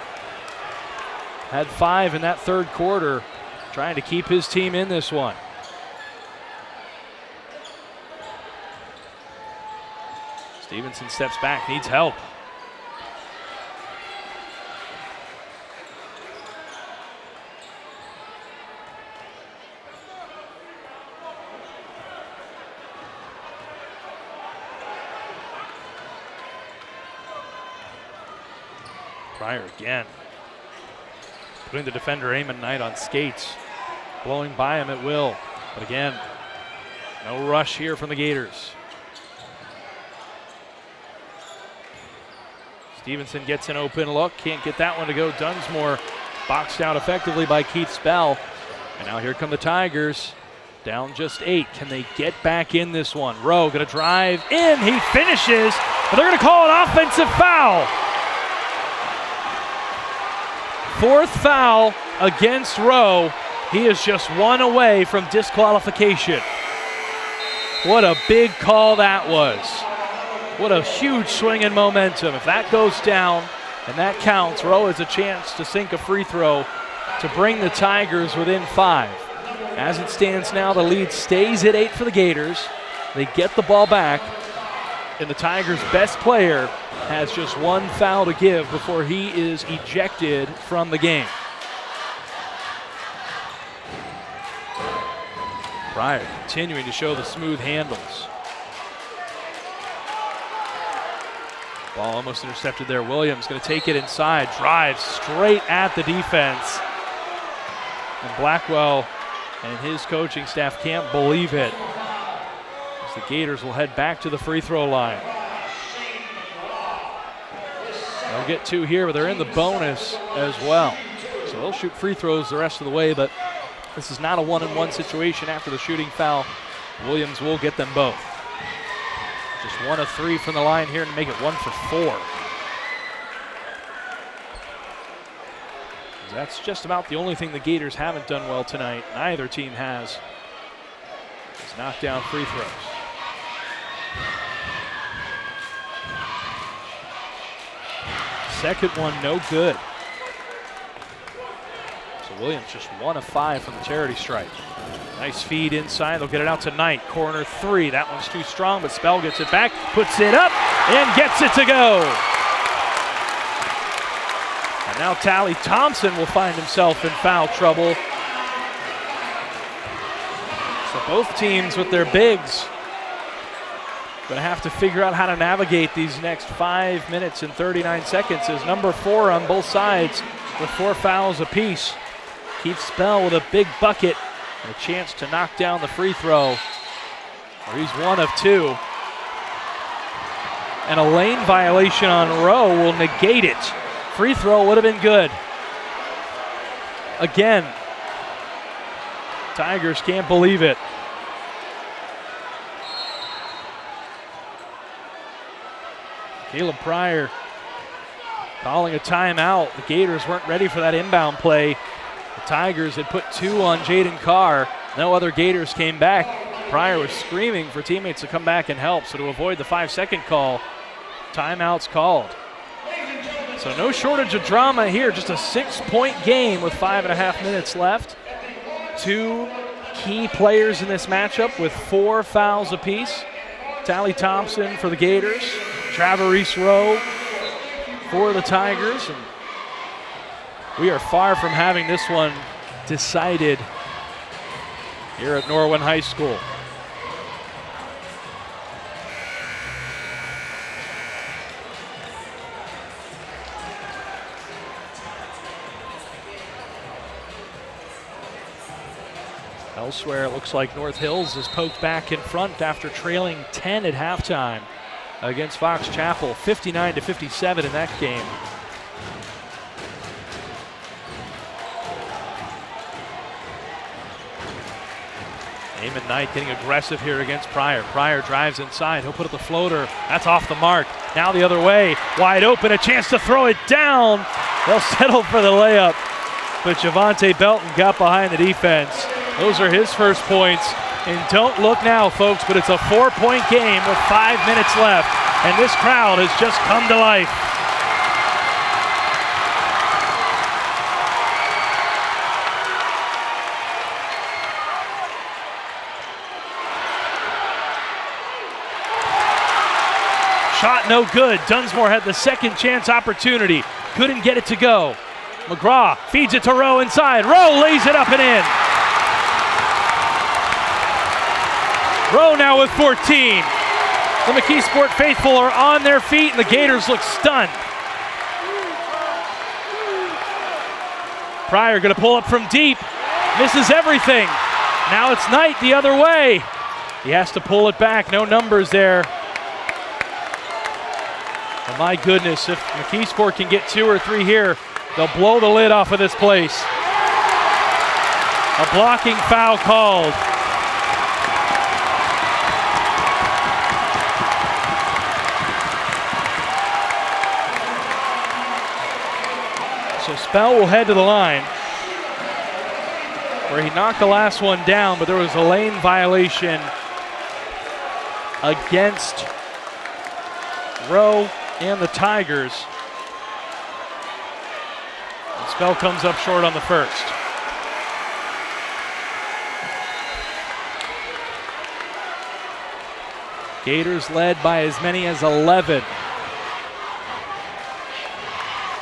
Had 5 in that third quarter, trying to keep his team in this one. Stevenson steps back, needs help. Pryor again. putting the defender Eamon Knight on skates. Blowing by him at will. But again, no rush here from the Gators. Stevenson gets an open look, can't get that one to go. Dunsmore boxed out effectively by Keith Spell. And now here come the Tigers, down just 8. Can they get back in this one? Rowe gonna drive in, he finishes, but they're gonna call an offensive foul. 4th foul against Rowe. He is just 1 away from disqualification. What a big call that was. What a huge swing in momentum. If that goes down and that counts, Rowe has a chance to sink a free throw to bring the Tigers within 5. As it stands now, the lead stays at 8 for the Gators. They get the ball back, and the Tigers' best player has just 1 foul to give before he is ejected from the game. Pryor continuing to show the smooth handles. Ball almost intercepted there. Williams going to take it inside, drives straight at the defense. And Blackwell and his coaching staff can't believe it, as the Gators will head back to the free throw line. They'll get 2 here, but they're in the bonus as well. So they'll shoot free throws the rest of the way, but this is not a 1-on-1 situation after the shooting foul. Williams will get them both. Just 1 of 3 from the line here to make it 1 for 4. That's just about the only thing the Gators haven't done well tonight. Neither team has. It's knocked down free throws. Second one, no good. So Williams just 1 of 5 from the charity stripe. Nice feed inside, they'll get it out to Knight. Corner 3, that one's too strong, but Spell gets it back, puts it up, and gets it to go. And now Tally Thompson will find himself in foul trouble. So both teams with their bigs going to have to figure out how to navigate these next 5 minutes and 39 seconds as number 4 on both sides with 4 fouls apiece. Keith Spell with a big bucket and a chance to knock down the free throw. He's 1 of 2. And a lane violation on Rowe will negate it. Free throw would have been good. Again, Tigers can't believe it. Caleb Pryor calling a timeout. The Gators weren't ready for that inbound play. The Tigers had put 2 on Jaden Carr. No other Gators came back. Pryor was screaming for teammates to come back and help. So to avoid the 5-second call, timeout's called. So no shortage of drama here. Just a 6-point game with 5.5 minutes left. 2 key players in this matchup with 4 fouls apiece. Tally Thompson for the Gators. Traverese Rowe for the Tigers. And we are far from having this one decided here at Norwin High School. Elsewhere, it looks like North Hills is poked back in front after trailing 10 at halftime against Fox Chapel, 59-57 in that game. Eamon Knight getting aggressive here against Pryor. Pryor drives inside, he'll put up the floater, that's off the mark. Now the other way, wide open, a chance to throw it down. They'll settle for the layup, but Javante Belton got behind the defense. Those are his first points. And don't look now, folks, but it's a 4-point game with 5 minutes left. And this crowd has just come to life. Shot no good. Dunsmore had the second chance opportunity. Couldn't get it to go. McGraw feeds it to Rowe inside. Rowe lays it up and in. Rowe now with 14. The McKeesport faithful are on their feet and the Gators look stunned. Pryor gonna pull up from deep, misses everything. Now it's Knight the other way. He has to pull it back, no numbers there. And my goodness, if McKeesport can get 2 or 3 here, they'll blow the lid off of this place. A blocking foul called. So Spell will head to the line, where he knocked the last one down, but there was a lane violation against Rowe and the Tigers. And Spell comes up short on the first. Gators led by as many as 11.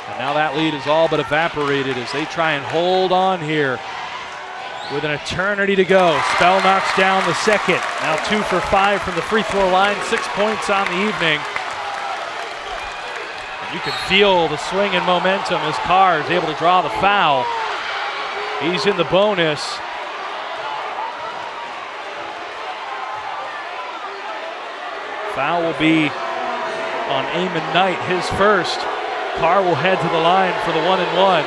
And now that lead is all but evaporated as they try and hold on here with an eternity to go. Spell knocks down the second. Now 2 for 5 from the free throw line, 6 points on the evening. And you can feel the swing and momentum as Carr is able to draw the foul. He's in the bonus. Foul will be on Eamon Knight, his first. Carr will head to the line for the 1-and-1.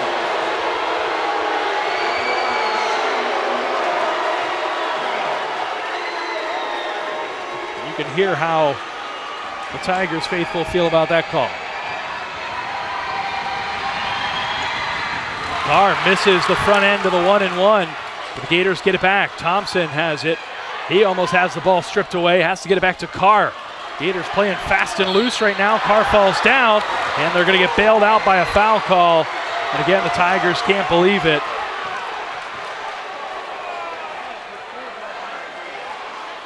You can hear how the Tigers faithful feel about that call. Carr misses the front end of the 1-and-1, but the Gators get it back. Thompson has it. He almost has the ball stripped away, has to get it back to Carr. Gators playing fast and loose right now. Carr falls down, and they're going to get bailed out by a foul call. And again, the Tigers can't believe it.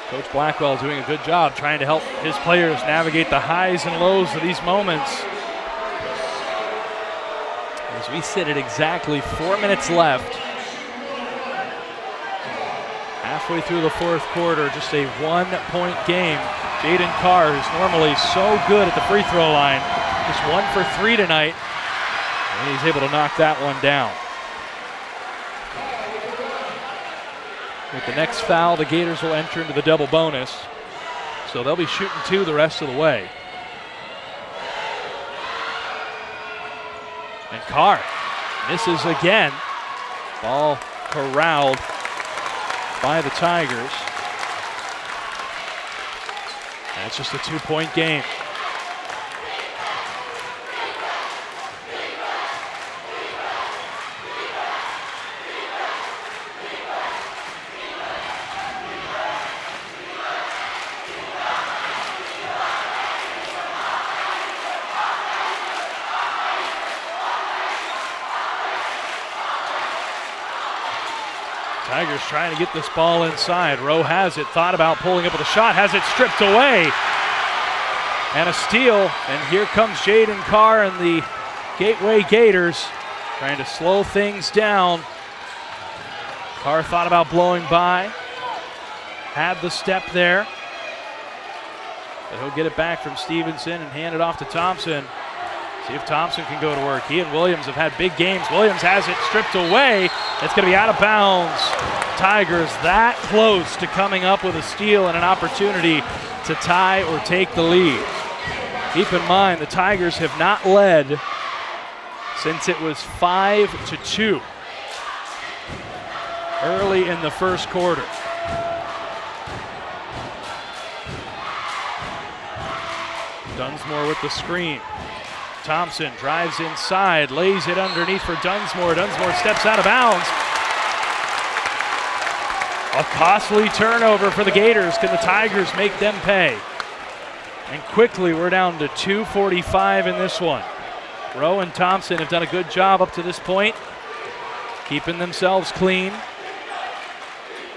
Coach Blackwell is doing a good job trying to help his players navigate the highs and lows of these moments. As we sit at exactly 4 minutes left, halfway through the fourth quarter, just a 1-point game. Jaden Carr, who's normally so good at the free throw line, just 1 for 3 tonight, and he's able to knock that one down. With the next foul, the Gators will enter into the double bonus, so they'll be shooting 2 the rest of the way. And Carr misses again. Ball corralled by the Tigers. And it's just a 2-point game. Tigers trying to get this ball inside. Rowe has it, thought about pulling up with a shot, has it stripped away. And a steal, and here comes Jaden Carr and the Gateway Gators trying to slow things down. Carr thought about blowing by, had the step there, but he'll get it back from Stevenson and hand it off to Thompson. See if Thompson can go to work. He and Williams have had big games. Williams has it stripped away. It's going to be out of bounds. Tigers that close to coming up with a steal and an opportunity to tie or take the lead. Keep in mind, the Tigers have not led since it was 5-2 early in the first quarter. Dunsmore with the screen. Thompson drives inside, lays it underneath for Dunsmore. Dunsmore steps out of bounds. A costly turnover for the Gators. Can the Tigers make them pay? And quickly, we're down to 2:45 in this one. Rowe and Thompson have done a good job up to this point, keeping themselves clean.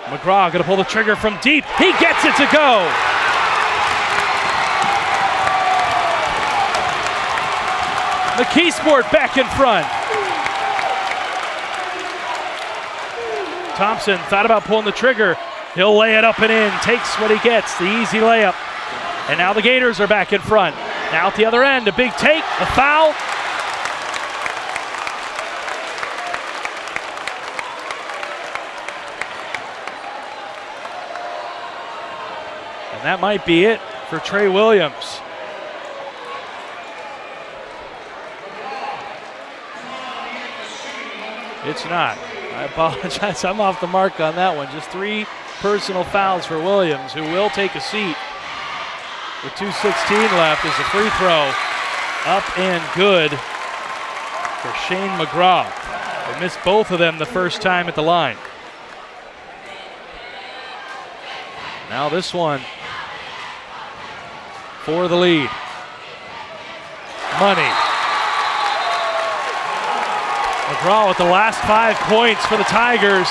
McGraw gonna pull the trigger from deep. He gets it to go. McKeesport back in front. Thompson thought about pulling the trigger. He'll lay it up and in, takes what he gets, the easy layup. And now the Gators are back in front. Now at the other end, a big take, a foul. That might be it for Trey Williams. It's not. I apologize. I'm off the mark on that one. Just 3 personal fouls for Williams, who will take a seat. With 2:16 left is a free throw. Up and good for Shane McGraw. They missed both of them the first time at the line. Now this one for the lead. Money. McGraw with the last 5 points for the Tigers.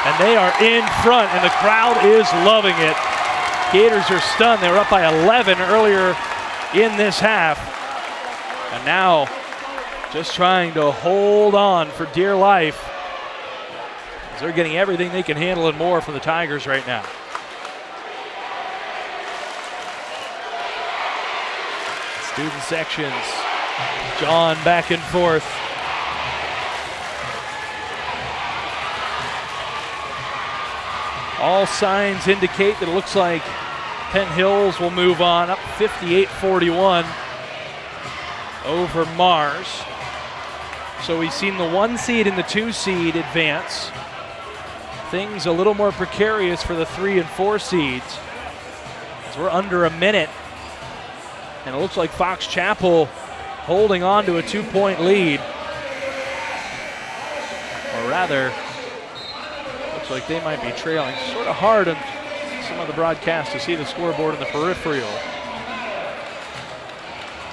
And they are in front, and the crowd is loving it. Gators are stunned. They were up by 11 earlier in this half. And now just trying to hold on for dear life, as they're getting everything they can handle and more from the Tigers right now. Student sections, John back and forth. All signs indicate that it looks like Penn Hills will move on, up 58-41 over Mars. So we've seen the 1 seed and the 2 seed advance. Things a little more precarious for the 3 and 4 seeds, as we're under a minute. And it looks like Fox Chapel holding on to a 2-point lead. Or rather, looks like they might be trailing. Sort of hard on some of the broadcasts to see the scoreboard in the peripheral.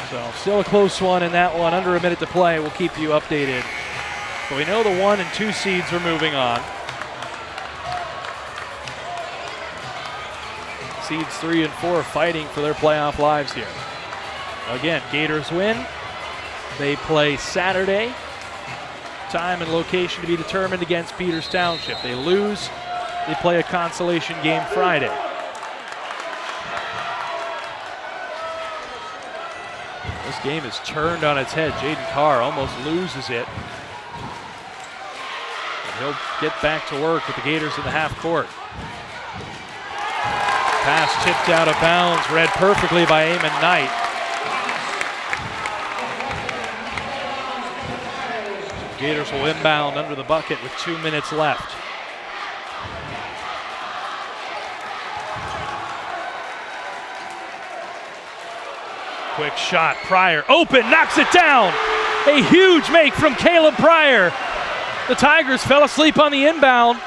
So still a close one in that one, under a minute to play. We'll keep you updated. But we know the 1 and 2 seeds are moving on. Seeds 3 and 4 fighting for their playoff lives here. Again, Gators win. They play Saturday. Time and location to be determined against Peters Township. They lose, they play a consolation game Friday. This game is turned on its head. Jaden Carr almost loses it. And he'll get back to work with the Gators in the half court. Pass tipped out of bounds, read perfectly by Eamon Knight. Gators will inbound under the bucket with 2 minutes left. Quick shot, Pryor, open, knocks it down. A huge make from Caleb Pryor. The Tigers fell asleep on the inbound.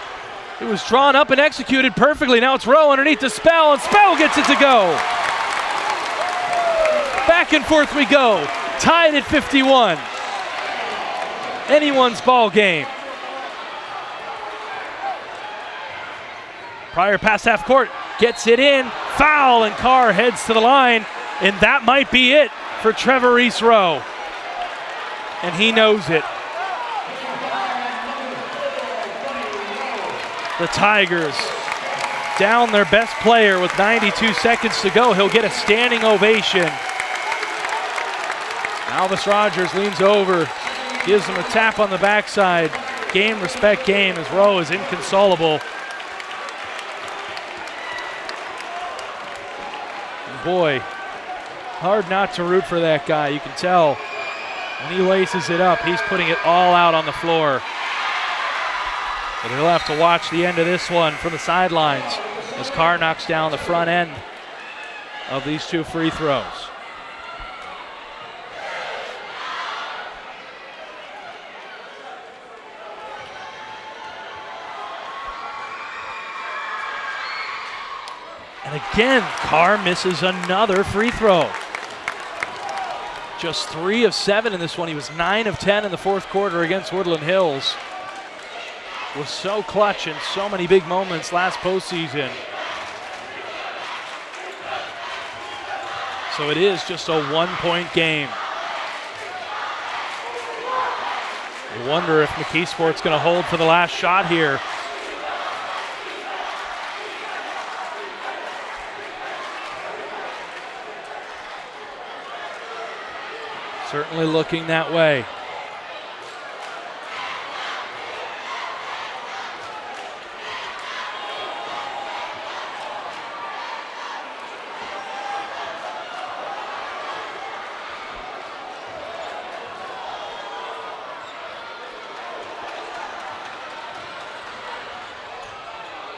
It was drawn up and executed perfectly. Now it's Rowe underneath the Spell, and Spell gets it to go. Back and forth we go, tied at 51. Anyone's ball game. Pryor pass half court, gets it in, foul, and Carr heads to the line, and that might be it for Trevor Reese Rowe. And he knows it. The Tigers down their best player with 92 seconds to go. He'll get a standing ovation. Alvis Rogers leans over, gives him a tap on the backside. Game, respect game, as Rowe is inconsolable. And boy, hard not to root for that guy. You can tell when he laces it up, he's putting it all out on the floor. But he'll have to watch the end of this one from the sidelines as Carr knocks down the front end of these 2 free throws. And again, Carr misses another free throw. Just 3 of 7 in this one. He was 9 of 10 in the fourth quarter against Woodland Hills. Was so clutch in so many big moments last postseason. So it is just a 1-point game. I wonder if McKeesport's going to hold for the last shot here. Certainly looking that way.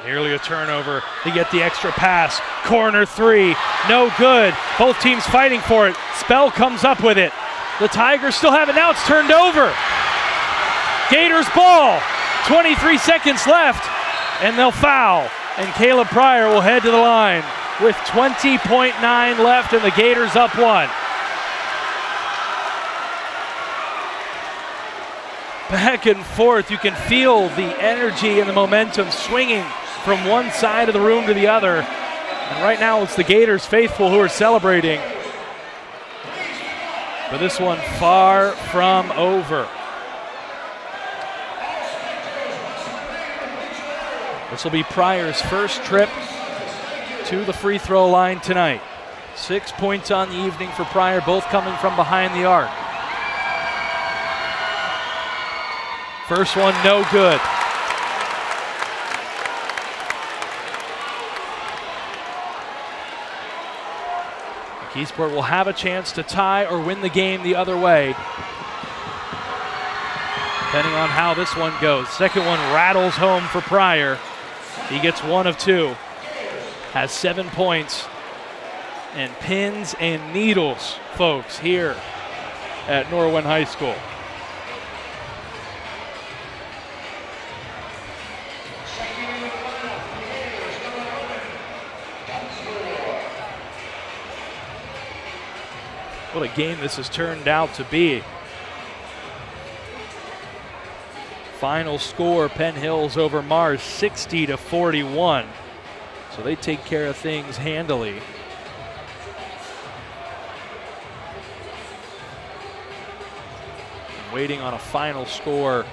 Nearly a turnover. They get the extra pass. Corner three, no good. Both teams fighting for it. Spell comes up with it. The Tigers still have it. Now it's turned over. Gators ball. 23 seconds left, and they'll foul. And Caleb Pryor will head to the line with 20.9 left, and the Gators up one. Back and forth, you can feel the energy and the momentum swinging from one side of the room to the other. And right now it's the Gators faithful who are celebrating. But this one far from over. This will be Pryor's first trip to the free throw line tonight. 6 points on the evening for Pryor, both coming from behind the arc. First one, no good. McKeesport will have a chance to tie or win the game the other way, depending on how this one goes. Second one rattles home for Pryor. He gets one of two, has 7 points, and pins and needles, folks, here at Norwin High School. What a game this has turned out to be. Final score, Penn Hills over Mars, 60-41. So they take care of things handily. Waiting on a final score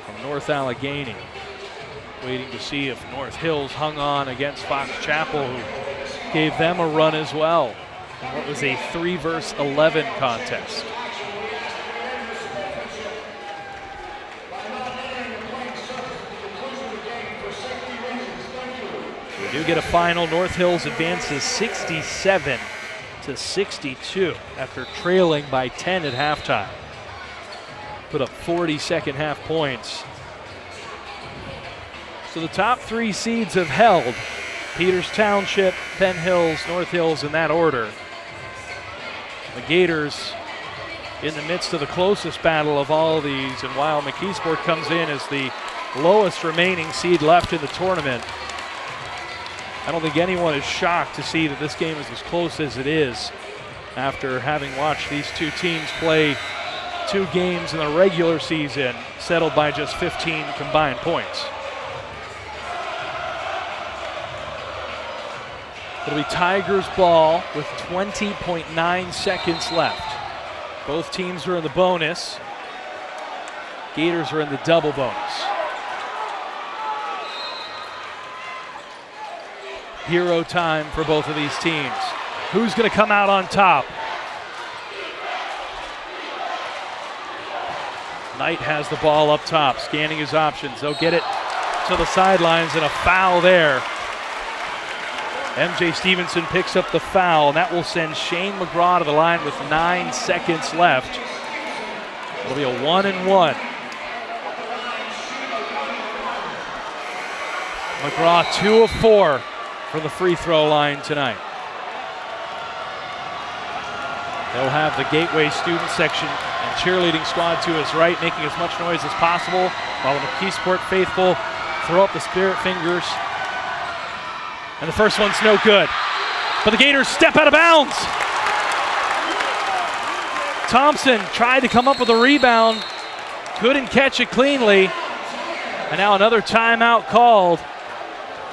from North Allegheny. Waiting to see if North Hills hung on against Fox Chapel, who gave them a run as well. And what was a 3-versus-11 contest. We do get a final. North Hills advances 67-62 after trailing by 10 at halftime. Put up 40 second half points. So the top 3 seeds have held. Peters Township, Penn Hills, North Hills in that order. The Gators in the midst of the closest battle of all of these, and while McKeesport comes in as the lowest remaining seed left in the tournament, I don't think anyone is shocked to see that this game is as close as it is after having watched these two teams play 2 games in the regular season, settled by just 15 combined points. It'll be Tigers ball with 20.9 seconds left. Both teams are in the bonus. Gators are in the double bonus. Hero time for both of these teams. Who's going to come out on top? Knight has the ball up top, scanning his options. They'll get it to the sidelines, and a foul there. MJ Stevenson picks up the foul, and that will send Shane McGraw to the line with 9 seconds left. It'll be a 1-and-1. McGraw 2 of 4 from the free throw line tonight. They'll have the Gateway student section and cheerleading squad to his right, making as much noise as possible, while the McKeesport faithful throw up the spirit fingers. And the first one's no good. But the Gators step out of bounds. Thompson tried to come up with a rebound, couldn't catch it cleanly. And now another timeout called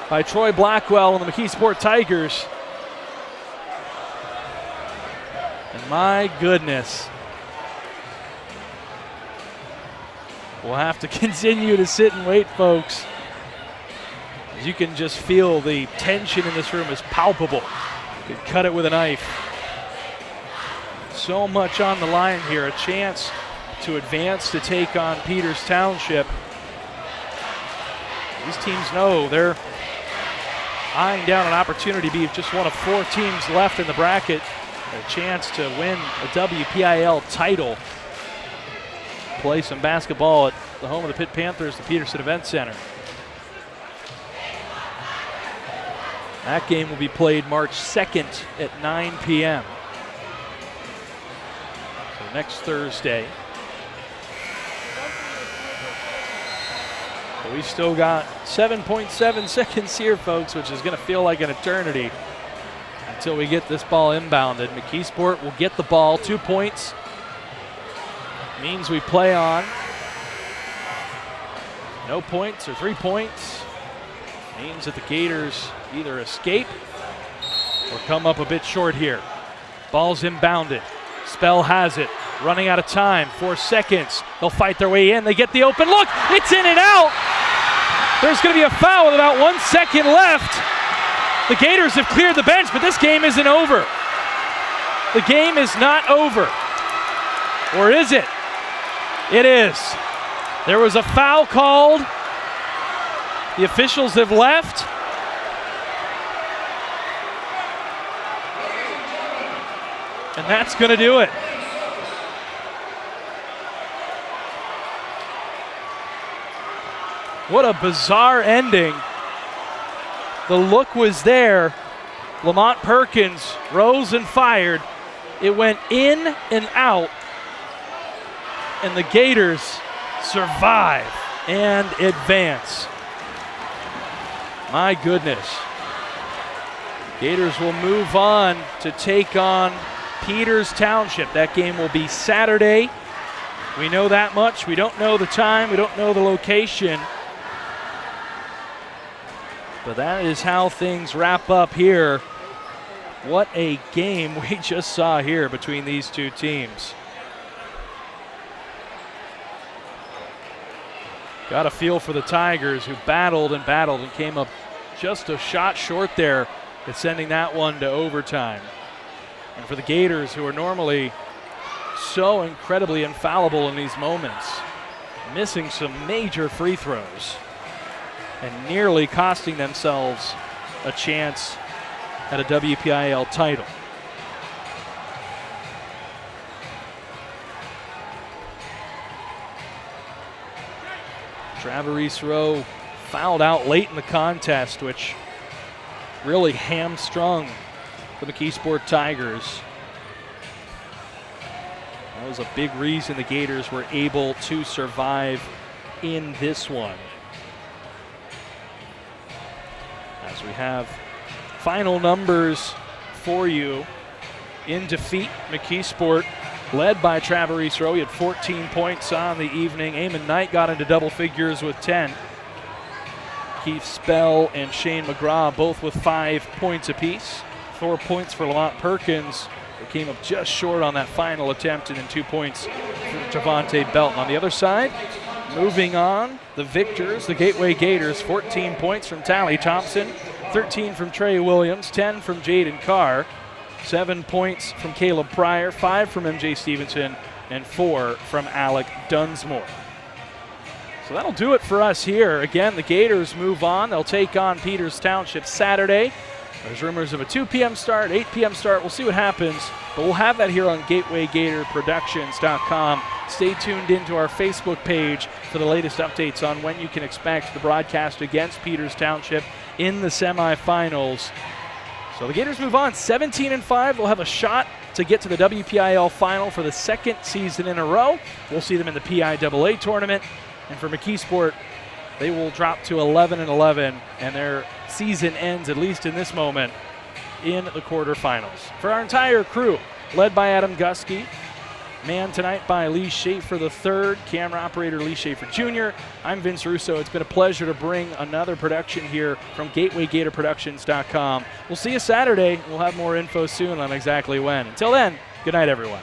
by Troy Blackwell and the McKeesport Tigers. And my goodness, we'll have to continue to sit and wait, folks. As you can just feel the tension in this room is palpable. You can cut it with a knife. So much on the line here. A chance to advance to take on Peters Township. These teams know they're eyeing down an opportunity to be just one of 4 teams left in the bracket. A chance to win a WPIAL title. play some basketball at the home of the Pitt Panthers, the Peterson Event Center. That game will be played March 2nd at 9 p.m. So next Thursday. But we still got 7.7 seconds here, folks, which is going to feel like an eternity until we get this ball inbounded. McKeesport will get the ball, 2 points. Means we play on. No points or 3 points. Means that the Gators either escape or come up a bit short here. Ball's inbounded. Spell has it. Running out of time, 4 seconds. They'll fight their way in. They get the open look. It's in and out. There's going to be a foul with about 1 second left. The Gators have cleared the bench, but this game isn't over. The game is not over. Or is it? It is. There was a foul called. The officials have left. And that's going to do it. What a bizarre ending. The look was there. Lamont Perkins rose and fired. It went in and out. And the Gators survive and advance. My goodness. Gators will move on to take on Peters Township. That game will be Saturday. We know that much. We don't know the time. We don't know the location. But that is how things wrap up here. What a game we just saw here between these two teams. Got a feel for the Tigers, who battled and battled and came up just a shot short there at sending that one to overtime. And for the Gators, who are normally so incredibly infallible in these moments, missing some major free throws and nearly costing themselves a chance at a WPIAL title. Traverse Rowe fouled out late in the contest, which really hamstrung the McKeesport Tigers. That was a big reason the Gators were able to survive in this one. As we have final numbers for you in defeat, McKeesport led by Traverse Rowe. He had 14 points on the evening. Eamon Knight got into double figures with 10. Keith Spell and Shane McGraw both with 5 points apiece. 4 points for Lamont Perkins, who came up just short on that final attempt, and then 2 points for Javante Belton. On the other side, moving on, the victors, the Gateway Gators, 14 points from Tally Thompson, 13 from Trey Williams, 10 from Jaden Carr, 7 points from Caleb Pryor, 5 from MJ Stevenson, and 4 from Alec Dunsmore. So that'll do it for us here. Again, the Gators move on. They'll take on Peters Township Saturday. There's rumors of a 2 p.m. start, 8 p.m. start. We'll see what happens, but we'll have that here on GatewayGatorProductions.com. Stay tuned into our Facebook page for the latest updates on when you can expect the broadcast against Peters Township in the semifinals. So the Gators move on, 17-5. They'll have a shot to get to the WPIAL final for the 2nd season in a row. We'll see them in the PIAA tournament. And for McKeesport, they will drop to 11-11, and their season ends, at least in this moment, in the quarterfinals. For our entire crew, led by Adam Gusky, manned tonight by Lee Schaefer III, camera operator Lee Schaefer Jr. I'm Vince Russo. It's been a pleasure to bring another production here from GatewayGatorProductions.com. We'll see you Saturday. We'll have more info soon on exactly when. Until then, good night, everyone.